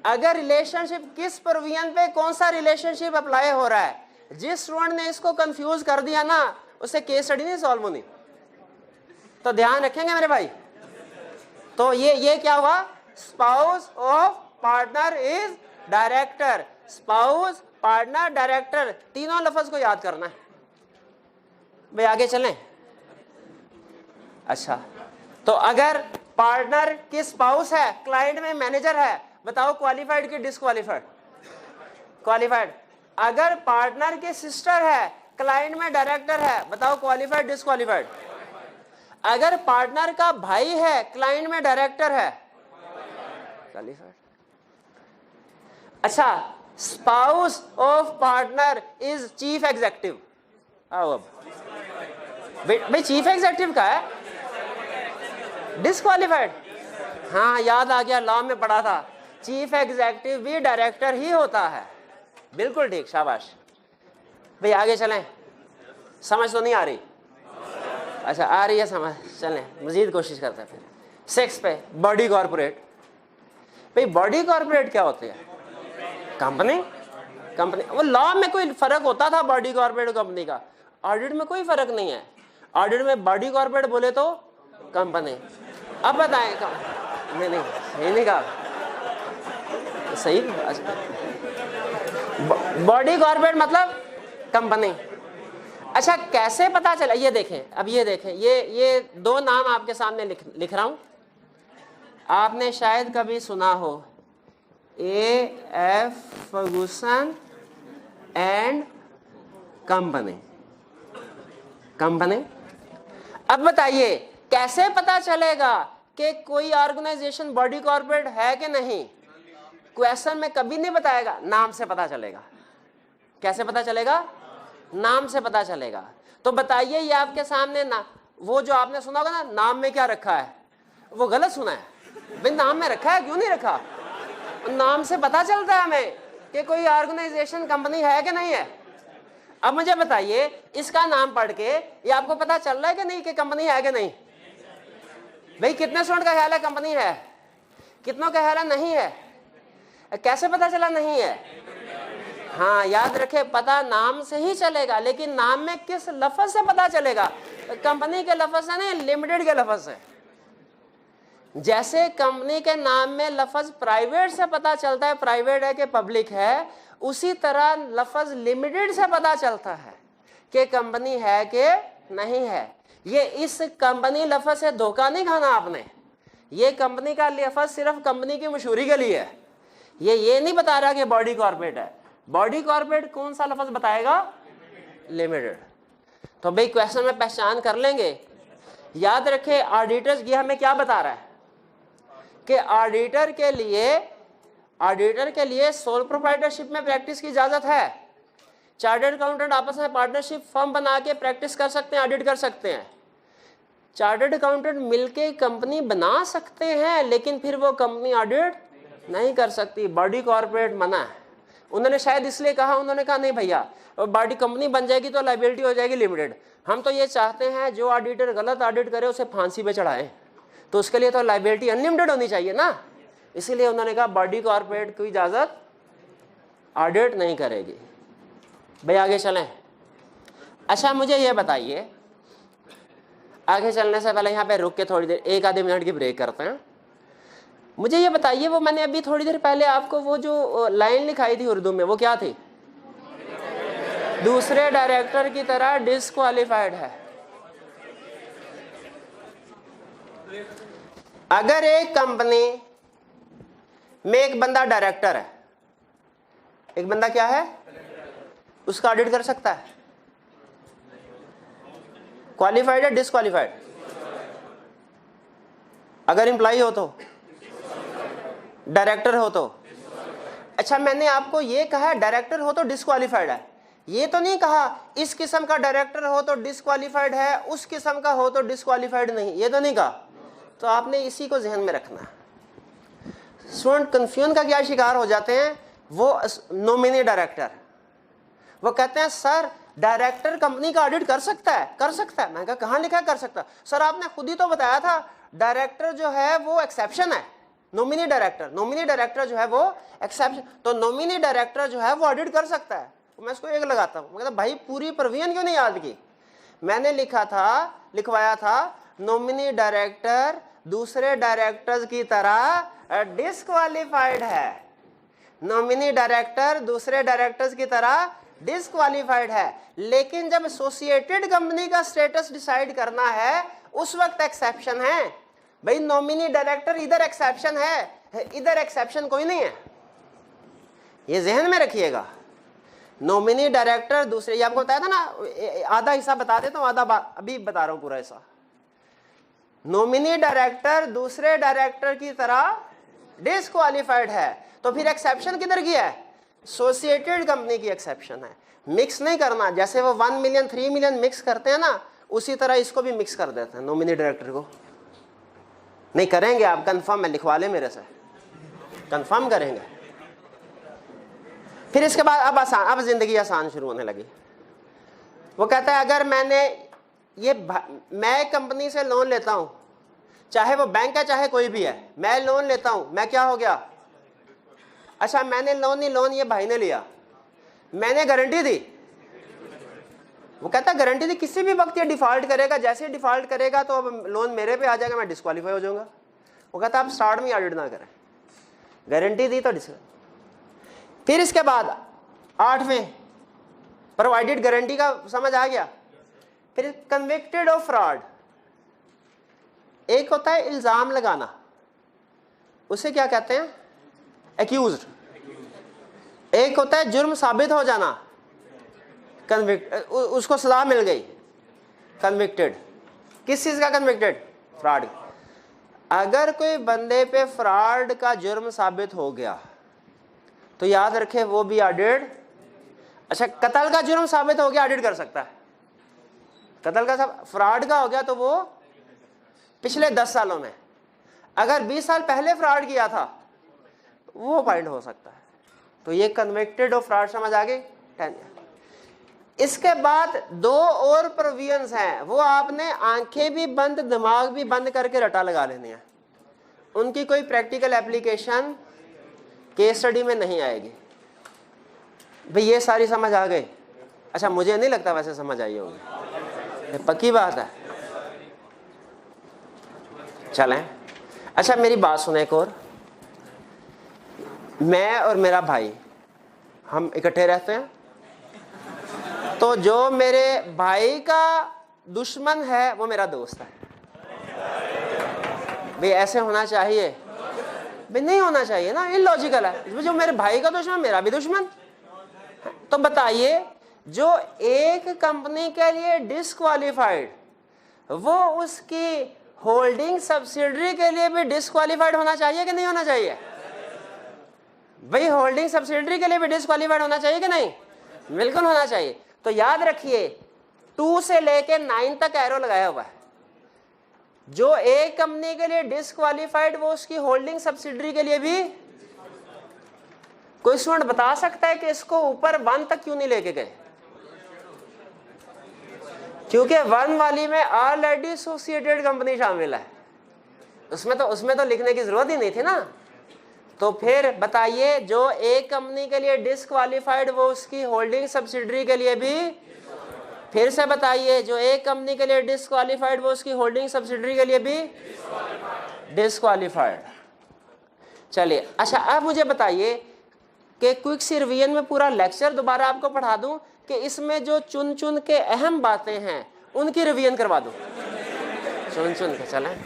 Speaker 1: अगर रिलेशनशिप किस प्रोविजन पे कौन सा रिलेशनशिप अप्लाई हो रहा है, जिस स्टूडेंट ने इसको कंफ्यूज कर दिया ना, उसे केस स्टडी नहीं सॉल्व होनी। तो ध्यान रखेंगे मेरे भाई। तो ये क्या हुआ? Spouse of partner is director, spouse partner director, तीनों लफ्ज को याद करना है भाई। आगे चलें। अच्छा, तो अगर पार्टनर की स्पाउस है, क्लाइंट में मैनेजर है, बताओ क्वालिफाइड की डिस्क्वालीफाइड? क्वालिफाइड। अगर पार्टनर की सिस्टर है, क्लाइंट में डायरेक्टर है, बताओ क्वालिफाइड डिस्क्वालीफाइड? अगर पार्टनर का भाई है, क्लाइंट में डायरेक्टर है, क्वालिफाइड। अच्छा, spouse of partner is chief executive. आओ अब भाई, चीफ एग्जीक्यूटिव का है, डिस्क्वालीफाइड। हाँ याद आ गया, लॉ में पढ़ा था, चीफ एग्जीक्यूटिव भी डायरेक्टर ही होता है। बिल्कुल ठीक, शाबाश भाई। आगे चलें, समझ तो नहीं आ रही? अच्छा आ रही है समझ, चलें मजीद कोशिश करते हैं। फिर 6 पे बॉडी कॉर्पोरेट। भाई बॉडी कॉर्पोरेट क्या होती है? कंपनी। कंपनी, वो लॉ में कोई फर्क होता था बॉडी कॉर्पोरेट कंपनी का, ऑडिट में कोई फर्क नहीं है। ऑडिट में बॉडी कॉर्पोरेट बोले तो कंपनी। अब बताएं नहीं सही नहीं कहा, सही। बॉडी कॉर्पोरेट मतलब कंपनी। अच्छा कैसे पता चला? ये देखें, अब ये देखें, ये 2 नाम आपके सामने लिख रहा हूं। आपने शायद कभी सुना हो A.F. Ferguson and company. Company. अब बताइए कैसे पता चलेगा कि कोई ऑर्गेनाइजेशन बॉडी कॉर्पोरेट है कि नहीं? क्वेश्चन में कभी नहीं बताएगा, नाम से पता चलेगा। कैसे पता चलेगा? नाम से पता चलेगा। तो बताइए ये आपके सामने ना, वो जो आपने सुना होगा ना, नाम में क्या रखा है, वो गलत सुना है भाई। नाम में रखा है, क्यों नहीं रखा? नाम से पता चलता है हमें कि कोई ऑर्गेनाइजेशन कंपनी है कि नहीं है। अब मुझे बताइए इसका नाम पढ़ के ये आपको पता चल रहा है कि नहीं कि कंपनी है कि नहीं? भाई कितने स्टूडेंट का ख्याल है कंपनी है, कितनों का ख्याल है नहीं है? कैसे पता चला नहीं है? हाँ याद रखे, पता नाम से ही चलेगा, लेकिन नाम में किस लफ्ज से पता चलेगा? कंपनी के लफ्ज से नहीं, लिमिटेड के लफ्ज से। जैसे कंपनी के नाम में लफ्ज प्राइवेट से पता चलता है प्राइवेट है कि पब्लिक है, उसी तरह लफ्ज लिमिटेड से पता चलता है कि कंपनी है कि नहीं है। ये इस कंपनी लफ्ज से धोखा नहीं खाना आपने। ये कंपनी का लफ्ज सिर्फ कंपनी की मशहूरी के लिए है, ये नहीं बता रहा कि बॉडी कॉर्पोरेट है। बॉडी कॉर्पोरेट कौन सा लफ्ज बताएगा? लिमिटेड। तो भाई क्वेश्चन में पहचान कर लेंगे। याद रखें ऑडिटर्स ये हमें क्या बता रहा है कि ऑडिटर के लिए सोल प्रोप्राइटरशिप में प्रैक्टिस की इजाजत है। चार्टर्ड अकाउंटेंट आपस में पार्टनरशिप फर्म बना के प्रैक्टिस कर सकते हैं, ऑडिट कर सकते हैं। चार्टर्ड अकाउंटेंट मिलके कंपनी बना सकते हैं, लेकिन फिर वो कंपनी ऑडिट नहीं कर सकती, बॉडी कॉर्पोरेट मना है। उन्होंने शायद इसलिए कहा, उन्होंने कहा नहीं भैया बॉडी कंपनी बन जाएगी तो लायबिलिटी हो जाएगी लिमिटेड, हम तो ये चाहते हैं जो ऑडिटर गलत ऑडिट करे उसे फांसी पे चढ़ाएं, तो उसके लिए तो लायबिलिटी अनलिमिटेड होनी चाहिए ना। इसीलिए उन्होंने कहा बॉडी कॉर्पोरेट की इजाजत ऑडिट नहीं करेगी। भाई आगे चलें। अच्छा मुझे ये बताइए, आगे चलने से पहले यहाँ पे रुक के थोड़ी देर 1-आधे मिनट की ब्रेक करते हैं। मुझे ये बताइए, वो मैंने अभी थोड़ी देर पहले आपको वो जो लाइन लिखाई थी उर्दू में, वो क्या थी? दूसरे डायरेक्टर की तरह डिस्क्वालिफाइड है। अगर एक कंपनी में एक बंदा डायरेक्टर है, एक बंदा क्या है, उसका ऑडिट कर सकता है? क्वालिफाइड है डिस्क्वालिफाइड? अगर एम्प्लॉय हो तो, डायरेक्टर हो तो। अच्छा मैंने आपको ये कहा डायरेक्टर हो तो डिस्क्वालिफाइड है, ये तो नहीं कहा इस किस्म का डायरेक्टर हो तो डिस्क्वालिफाइड है, उस किस्म का हो तो डिस्क्वालिफाइड नहीं, ये तो नहीं कहा। तो आपने इसी को ध्यान में रखना है। स्टूडेंट कंफ्यूजन का क्या शिकार हो जाते हैं, वो नॉमिनी डायरेक्टर, वो कहते हैं सर डायरेक्टर कंपनी का ऑडिट कर सकता है? कर सकता है। मैंने कहा कहाँ लिखा है कर सकता? सर आपने खुद ही तो बताया था डायरेक्टर जो है वो एक्सेप्शन है, नॉमिनी डायरेक्टर जो है वो एक्सेप्शन, तो नॉमिनी डायरेक्टर जो है वो ऑडिट कर सकता है। तो मैं इसको एक लगाता हूँ, मैं कहता भाई पूरी प्रोविजन क्यों नहीं याद की? मैंने लिखवाया था नॉमिनी डायरेक्टर दूसरे डायरेक्टर्स की तरह डिस्क्वालिफाइड है, नॉमिनी डायरेक्टर दूसरे डायरेक्टर्स की तरह डिस्क्वालिफाइड है, लेकिन जब एसोसिएटेड कंपनी का स्टेटस डिसाइड करना है उस वक्त एक्सेप्शन है। भाई नॉमिनी डायरेक्टर इधर एक्सेप्शन है, इधर एक्सेप्शन कोई नहीं है, ये जहन में रखिएगा। नॉमिनी डायरेक्टर दूसरे, ये आपको बताया था ना, आधा हिस्सा बता देता हूं, आधा अभी बता रहा हूं पूरा हिस्सा। नॉमिनी डायरेक्टर दूसरे डायरेक्टर की तरह डिस्क्वालिफाइड है, तो फिर एक्सेप्शन किधर की है? एसोसिएटेड कंपनी की एक्सेप्शन है। मिक्स नहीं करना, जैसे वो 1 मिलियन 3 मिलियन मिक्स करते हैं ना, उसी तरह इसको भी मिक्स कर देते हैं। नॉमिनी डायरेक्टर को नहीं करेंगे आप, कंफर्म है, लिखवा ले मेरे से, कंफर्म करेंगे। फिर इसके बाद अब जिंदगी आसान शुरू होने लगी। वो कहता है अगर मैं कंपनी से लोन लेता हूं, चाहे वो बैंक है चाहे कोई भी है, मैं लोन लेता हूं, मैं क्या हो गया? अच्छा मैंने लोन ये भाई ने लिया, मैंने गारंटी दी। वो कहता है गारंटी दी, किसी भी वक्त ये डिफॉल्ट करेगा, जैसे ही डिफॉल्ट करेगा तो अब लोन मेरे पे आ जाएगा, मैं डिस्क्वालीफाई हो जाऊंगा। वो कहता है आप स्टार्ट में ऑडिट ना करें, गारंटी दी तो फिर इसके बाद 8वें प्रोवाइडेड गारंटी का समझ आ गया। फिर कन्विक्टेड ऑफ फ्रॉड, एक होता है इल्जाम लगाना, उसे क्या कहते हैं? एक्यूज्ड। एक होता है जुर्म साबित हो जाना, उसको सजा मिल गई, कन्विक्टेड। किस चीज का कन्विक्टेड? फ्रॉड। अगर कोई बंदे पे फ्रॉड का जुर्म साबित हो गया तो याद रखे वो भी ऑडिट। अच्छा कत्ल का जुर्म साबित हो गया, ऑडिट कर सकता है। कत्ल का फ्रॉड का हो गया तो वो पिछले 10 सालों में, अगर 20 साल पहले फ्रॉड किया था वो पॉइंट हो सकता है। तो ये कन्विक्टेड ऑफ फ्रॉड समझ आ गई। इसके बाद 2 और प्रोविजंस हैं, वो आपने आंखें भी बंद दिमाग भी बंद करके रटा लगा लेनी है। उनकी कोई प्रैक्टिकल एप्लीकेशन केस स्टडी में नहीं आएगी। भाई ये सारी समझ आ गई? अच्छा मुझे नहीं लगता वैसे समझ आई होगी, पक्की बात है। चलें, अच्छा मेरी बात सुने एक और। मैं और मेरा भाई हम इकट्ठे रहते हैं, तो जो मेरे भाई का दुश्मन है वो मेरा दोस्त है। भाई ऐसे होना चाहिए? भाई नहीं होना चाहिए ना, इलॉजिकल है। जो मेरे भाई का दुश्मन मेरा भी दुश्मन। तो बताइए जो एक कंपनी के लिए डिसक्वालीफाइड, वो उसकी होल्डिंग सब्सिडरी के लिए भी डिसक्वालीफाइड होना चाहिए कि नहीं होना चाहिए? भाई होल्डिंग सब्सिडरी के लिए भी डिसक्वालीफाइड होना चाहिए कि नहीं? बिल्कुल होना चाहिए। तो याद रखिए 2 से लेके 9 तक एरो लगाया हुआ है। जो एक कंपनी के लिए डिसक्वालीफाइड, वो उसकी होल्डिंग सब्सिडरी के लिए भी। कोई स्टूडेंट बता सकता है कि इसको ऊपर 1 तक क्यों नहीं लेके गए? क्योंकि 1 वाली में ऑलरेडी एसोसिएटेड कंपनी शामिल है, उसमें तो लिखने की जरूरत ही नहीं थी ना। तो फिर बताइए, जो एक कंपनी के लिए डिसक्वालीफाइड, वो उसकी होल्डिंग सब्सिडरी के लिए भी। फिर से बताइए, जो एक कंपनी के लिए डिसक्वालीफाइड, वो उसकी होल्डिंग सब्सिडरी के लिए भी डिसक्वालीफाइड। चलिए, अच्छा अब मुझे बताइए कि क्विक सी रिवीजन में पूरा लेक्चर दोबारा आपको पढ़ा दूं कि इसमें जो चुन चुन के अहम बातें हैं उनकी रिवीजन करवा दूं? चुन चुन के चलें,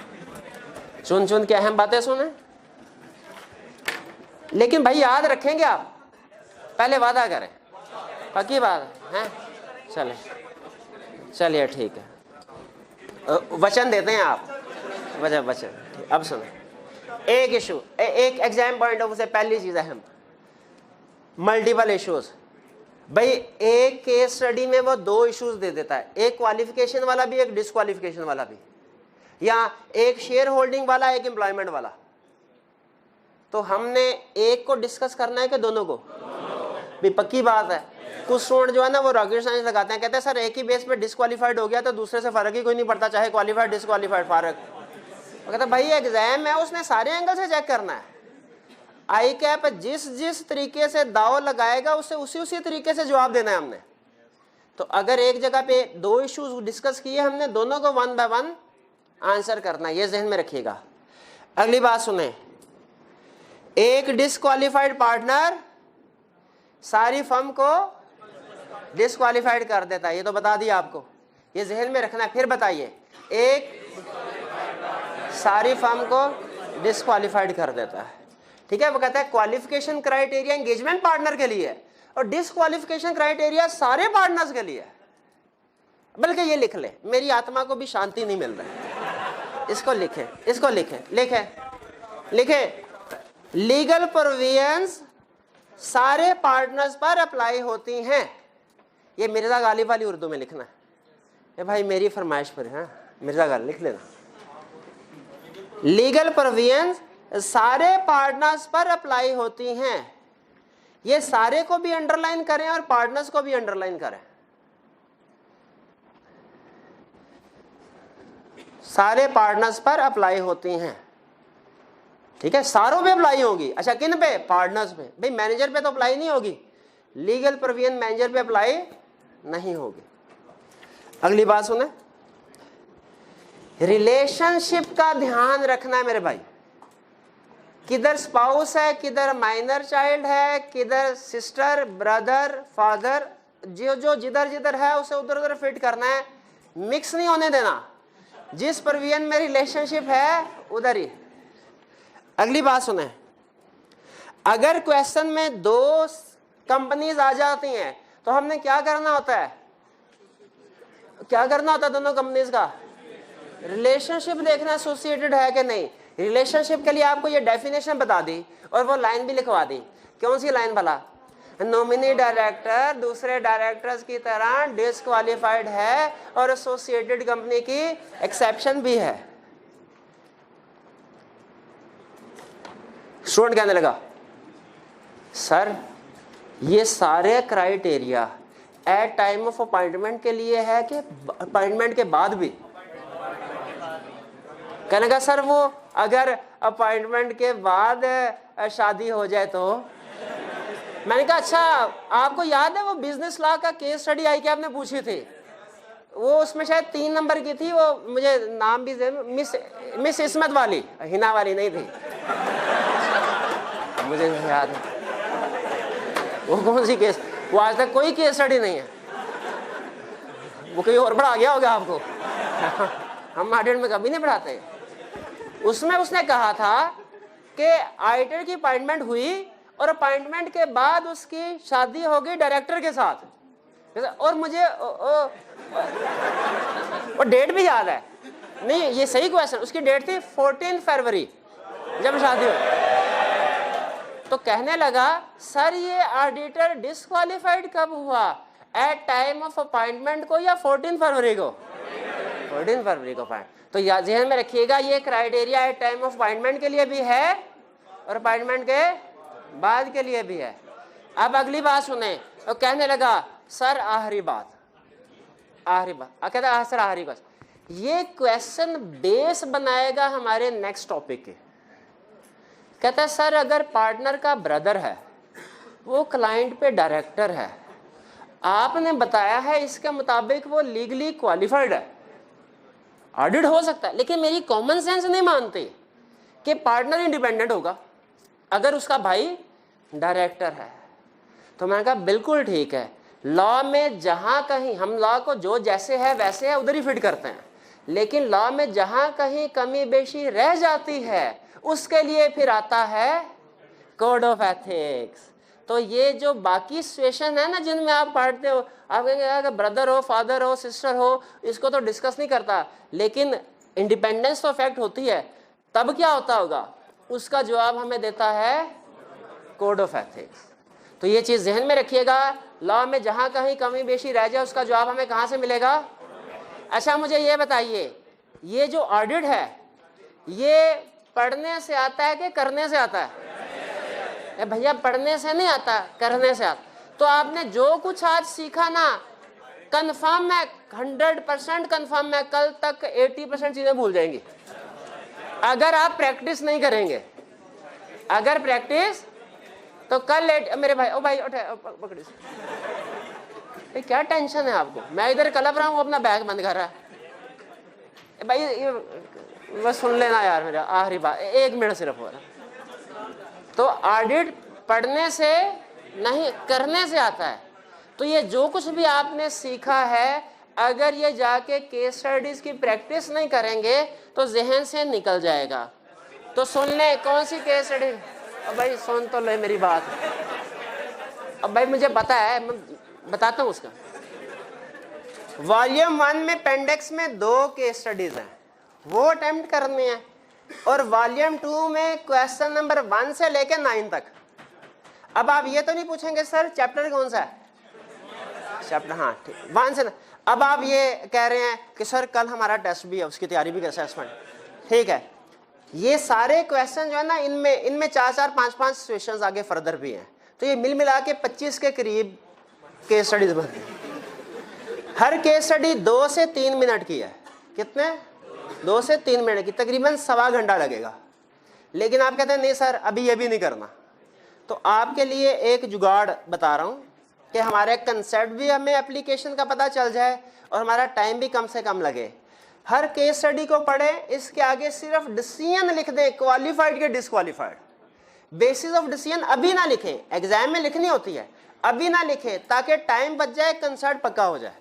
Speaker 1: चुन चुन के अहम बातें सुने। लेकिन भाई याद रखेंगे आप, पहले वादा करें, पक्की बात है? चले, चलिए ठीक है, वचन देते हैं आप, वचन। अब सुनो, एक इशू, एक एग्जाम पॉइंट ऑफ से पहली चीज अहम, मल्टीपल इश्यूज। भाई एक केस स्टडी में वो 2 इश्यूज दे देता है, एक क्वालिफिकेशन वाला भी, एक डिसक्वालिफिकेशन वाला भी, या एक शेयर होल्डिंग वाला, एक एम्प्लॉयमेंट वाला। तो हमने एक को डिस्कस करना है कि दोनों को? भी पक्की बात है। कुछ स्टूडेंट जो है ना वो रॉकेट साइंस लगाते हैं, कहते हैं सर एक ही बेस पे डिसक्वालीफाइड हो गया तो दूसरे से फर्क ही कोई नहीं पड़ता, चाहे क्वालिफाइड डिसक्वालीफाइड फर्क। वो कहता है भाई एग्जाम है, उसने सारे एंगल से चेक करना है। आई कैप जिस तरीके से दाव लगाएगा उसे उसी तरीके से जवाब देना है हमने। तो अगर एक जगह पे 2 इश्यूज डिस्कस किए हमने, दोनों को 1 बाय 1 आंसर करना है, ये जहन में रखिएगा। अगली बात सुने, एक डिसक्वालीफाइड पार्टनर सारी फर्म को डिसक्वालीफाइड कर देता है, ये तो बता दिया आपको, ये जहन में रखना है। फिर बताइए, एक सारी फर्म को डिसक्वालीफाइड कर देता है, ठीक है। वो कहता है क्वालिफिकेशन क्राइटेरिया एंगेजमेंट पार्टनर के लिए और डिसक्वालिफिकेशन क्राइटेरिया सारे पार्टनर्स के लिए। बल्कि ये लिख ले, मेरी आत्मा को भी शांति नहीं मिल रहा है, इसको लिखे, इसको लिखे, लिखे लिखे लीगल प्रोविजंस सारे पार्टनर्स पर अप्लाई होती हैं। ये मिर्जा गालिब वाली उर्दू में लिखना है, ये भाई मेरी फरमाइश पर है, मिर्जा गालिब लिख लेना। लीगल प्रोविजंस सारे पार्टनर्स पर अप्लाई होती हैं, ये सारे को भी अंडरलाइन करें और पार्टनर्स को भी अंडरलाइन करें। सारे पार्टनर्स पर अप्लाई होती हैं, ठीक है, सारों पे अप्लाई होगी। अच्छा किन पे? पार्टनर्स पे। भाई मैनेजर पे तो अप्लाई नहीं होगी, लीगल प्रोविजन मैनेजर पे अप्लाई नहीं होगी। अगली बात सुने, रिलेशनशिप का ध्यान रखना है मेरे भाई। किधर स्पाउस है, किधर माइनर चाइल्ड है, किधर सिस्टर, ब्रदर, फादर, जो जिधर जिधर है उसे उधर उधर फिट करना है, मिक्स नहीं होने देना। जिस प्रोविजन में रिलेशनशिप है उधर ही। अगली बात सुने, अगर क्वेश्चन में 2 कंपनीज आ जाती हैं तो हमने क्या करना होता है? क्या करना होता है दोनों कंपनीज का? रिलेशनशिप देखना एसोसिएटेड है कि नहीं। रिलेशनशिप के लिए आपको ये डेफिनेशन बता दी और वो लाइन भी लिखवा दी। कौन सी लाइन भला? नॉमिनी डायरेक्टर दूसरे डायरेक्टर्स की तरह डिसक्वालीफाइड है और एसोसिएटेड कंपनी की एक्सेप्शन भी है। स्टूडेंट कहने लगा सर ये सारे criteria at time of appointment के लिए है कि अपॉइंटमेंट के बाद भी? कहने लगा सर वो अगर अपॉइंटमेंट के बाद शादी हो जाए तो। मैंने कहा अच्छा आपको याद है वो बिजनेस लॉ का केस स्टडी आई कि आपने पूछी थी, वो उसमें शायद 3 नंबर की थी, वो मुझे नाम भी मिस इस्मत वाली, हिना वाली नहीं थी, मुझे याद है वो कौन सी केस। वो आज तक कोई केस स्टडी नहीं है, वो कहीं और पढ़ा गया होगा आपको। हम आईटेड में कभी नहीं पढ़ाते। उसमें उसने कहा था कि आईटेड की अपॉइंटमेंट हुई और अपॉइंटमेंट के बाद उसकी शादी हो गई डायरेक्टर के साथ, और मुझे और डेट भी याद है, नहीं ये सही क्वेश्चन, उसकी डेट थी 14 फरवरी जब शादी हुई। तो कहने लगा सर ये ऑडिटर डिस्क्वालिफाइड कब हुआ, एट टाइम ऑफ अपॉइंटमेंट को या 14 फरवरी को? 14 फरवरी को फाइन। तो ध्यान में रखिएगा ये criteria at time of appointment के लिए भी है और अपॉइंटमेंट के बाद के लिए भी है। अब अगली बात सुने। तो कहने लगा सर आखिरी बात, कहता सर आखिरी बात, ये क्वेश्चन बेस बनाएगा हमारे नेक्स्ट टॉपिक के। कहता है सर अगर पार्टनर का ब्रदर है, वो क्लाइंट पे डायरेक्टर है, आपने बताया है इसके मुताबिक वो लीगली क्वालिफाइड है, ऑडिट हो सकता है, लेकिन मेरी कॉमन सेंस नहीं मानती कि पार्टनर इंडिपेंडेंट होगा अगर उसका भाई डायरेक्टर है। तो मैंने कहा बिल्कुल ठीक है, लॉ में जहां कहीं हम लॉ को जो जैसे है वैसे है उधर ही फिट करते हैं, लेकिन लॉ में जहां कहीं कमी बेशी रह जाती है उसके लिए फिर आता है कोड ऑफ एथिक्स। तो ये जो बाकी सिचुएशन है ना जिनमें आप पढ़ते हो, आप कहेंगे अगर ब्रदर हो, फादर हो, सिस्टर हो, इसको तो डिस्कस नहीं करता, लेकिन इंडिपेंडेंस तो फैक्ट होती है, तब क्या होता होगा, उसका जवाब हमें देता है कोड ऑफ एथिक्स। तो ये चीज ध्यान में रखिएगा, लॉ में जहां कहीं कमी बेशी रह जाए उसका जवाब हमें कहां से मिलेगा। अच्छा मुझे ये बताइए, ये जो ऑडिट है ये पढ़ने से आता है कि करने से आता है? भैया पढ़ने से नहीं आता, करने से आता। तो आपने जो कुछ आज सीखा ना, कंफर्म है 100% कंफर्म है कल तक 80% चीजें भूल जाएंगी अगर आप प्रैक्टिस नहीं करेंगे। अगर प्रैक्टिस तो कल मेरे भाई, ओ भाई पकड़िए, क्या टेंशन है आपको, मैं इधर कलप रहा हूँ, अपना बैग बंद कर रहा है भाई, ये बस सुन लेना यार मेरा आखिरी बात, 1 मिनट सिर्फ हो रहा। तो ऑडिट पढ़ने से नहीं करने से आता है। तो ये जो कुछ भी आपने सीखा है, अगर ये जाके केस स्टडीज की प्रैक्टिस नहीं करेंगे तो जहन से निकल जाएगा। तो सुन ले कौन सी केस स्टडी, अब भाई सुन तो ले मेरी बात, अब भाई मुझे पता है, मैं बताता हूँ उसका। वॉल्यूम 1 में पेंडेक्स में 2 केस स्टडीज हैं, वो अटेम्प्ट करने हैं, और वॉल्यूम 2 में क्वेश्चन नंबर 1 से लेकर 9 तक। अब आप ये तो नहीं पूछेंगे सर चैप्टर कौन सा है, चैप्टर हाँ ठीक 1 से। अब आप ये कह रहे हैं कि सर कल हमारा टेस्ट भी है, उसकी तैयारी भी कर, असेसमेंट, ठीक है। ये सारे क्वेश्चन जो है ना, इनमें 4-4, 5-5 सिचुएशंस आगे फर्दर भी हैं। तो ये मिल मिला के 25 के करीब केस स्टडीज बनती है। हर केस स्टडी 2 से 3 मिनट की है। कितने? 2 से 3 मिनट की, तकरीबन 1.25 घंटा लगेगा। लेकिन आप कहते हैं नहीं सर अभी ये भी नहीं करना, तो आपके लिए एक जुगाड़ बता रहा हूँ कि हमारे कंसेप्ट भी हमें एप्लीकेशन का पता चल जाए और हमारा टाइम भी कम से कम लगे। हर केस स्टडी को पढ़ें, इसके आगे सिर्फ डिसीजन लिख दें, क्वालिफाइड के डिसक्वालिफाइड, बेसिस ऑफ डिसीजन अभी ना लिखें, एग्जाम में लिखनी होती है, अभी ना लिखें ताकि टाइम बच जाए, कंसेप्ट पक्का हो जाए।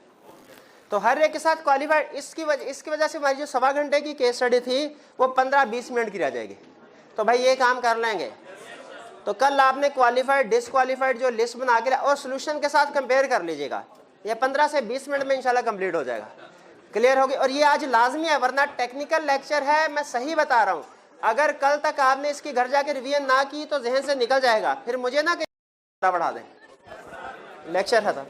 Speaker 1: तो हर एक के साथ क्वालिफाइड, इसकी वजह से हमारी जो 1.25 घंटे की केस स्टडी थी वो 15-20 मिनट की रह जाएगी। तो भाई ये काम कर लेंगे। तो कल आपने क्वालिफाइड डिसक्वालिफाइड जो लिस्ट बना के और सोल्यूशन के साथ कंपेयर कर लीजिएगा, ये 15 से 20 मिनट में इंशाल्लाह कंप्लीट हो जाएगा, क्लियर होगी। और ये आज लाजमी है, वरना टेक्निकल लेक्चर है, मैं सही बता रहा हूँ। अगर कल तक आपने इसकी घर जाके रिवीजन ना की तो जहन से निकल जाएगा, फिर मुझे ना कहीं बढ़ा दें, लेक्चर खत्म।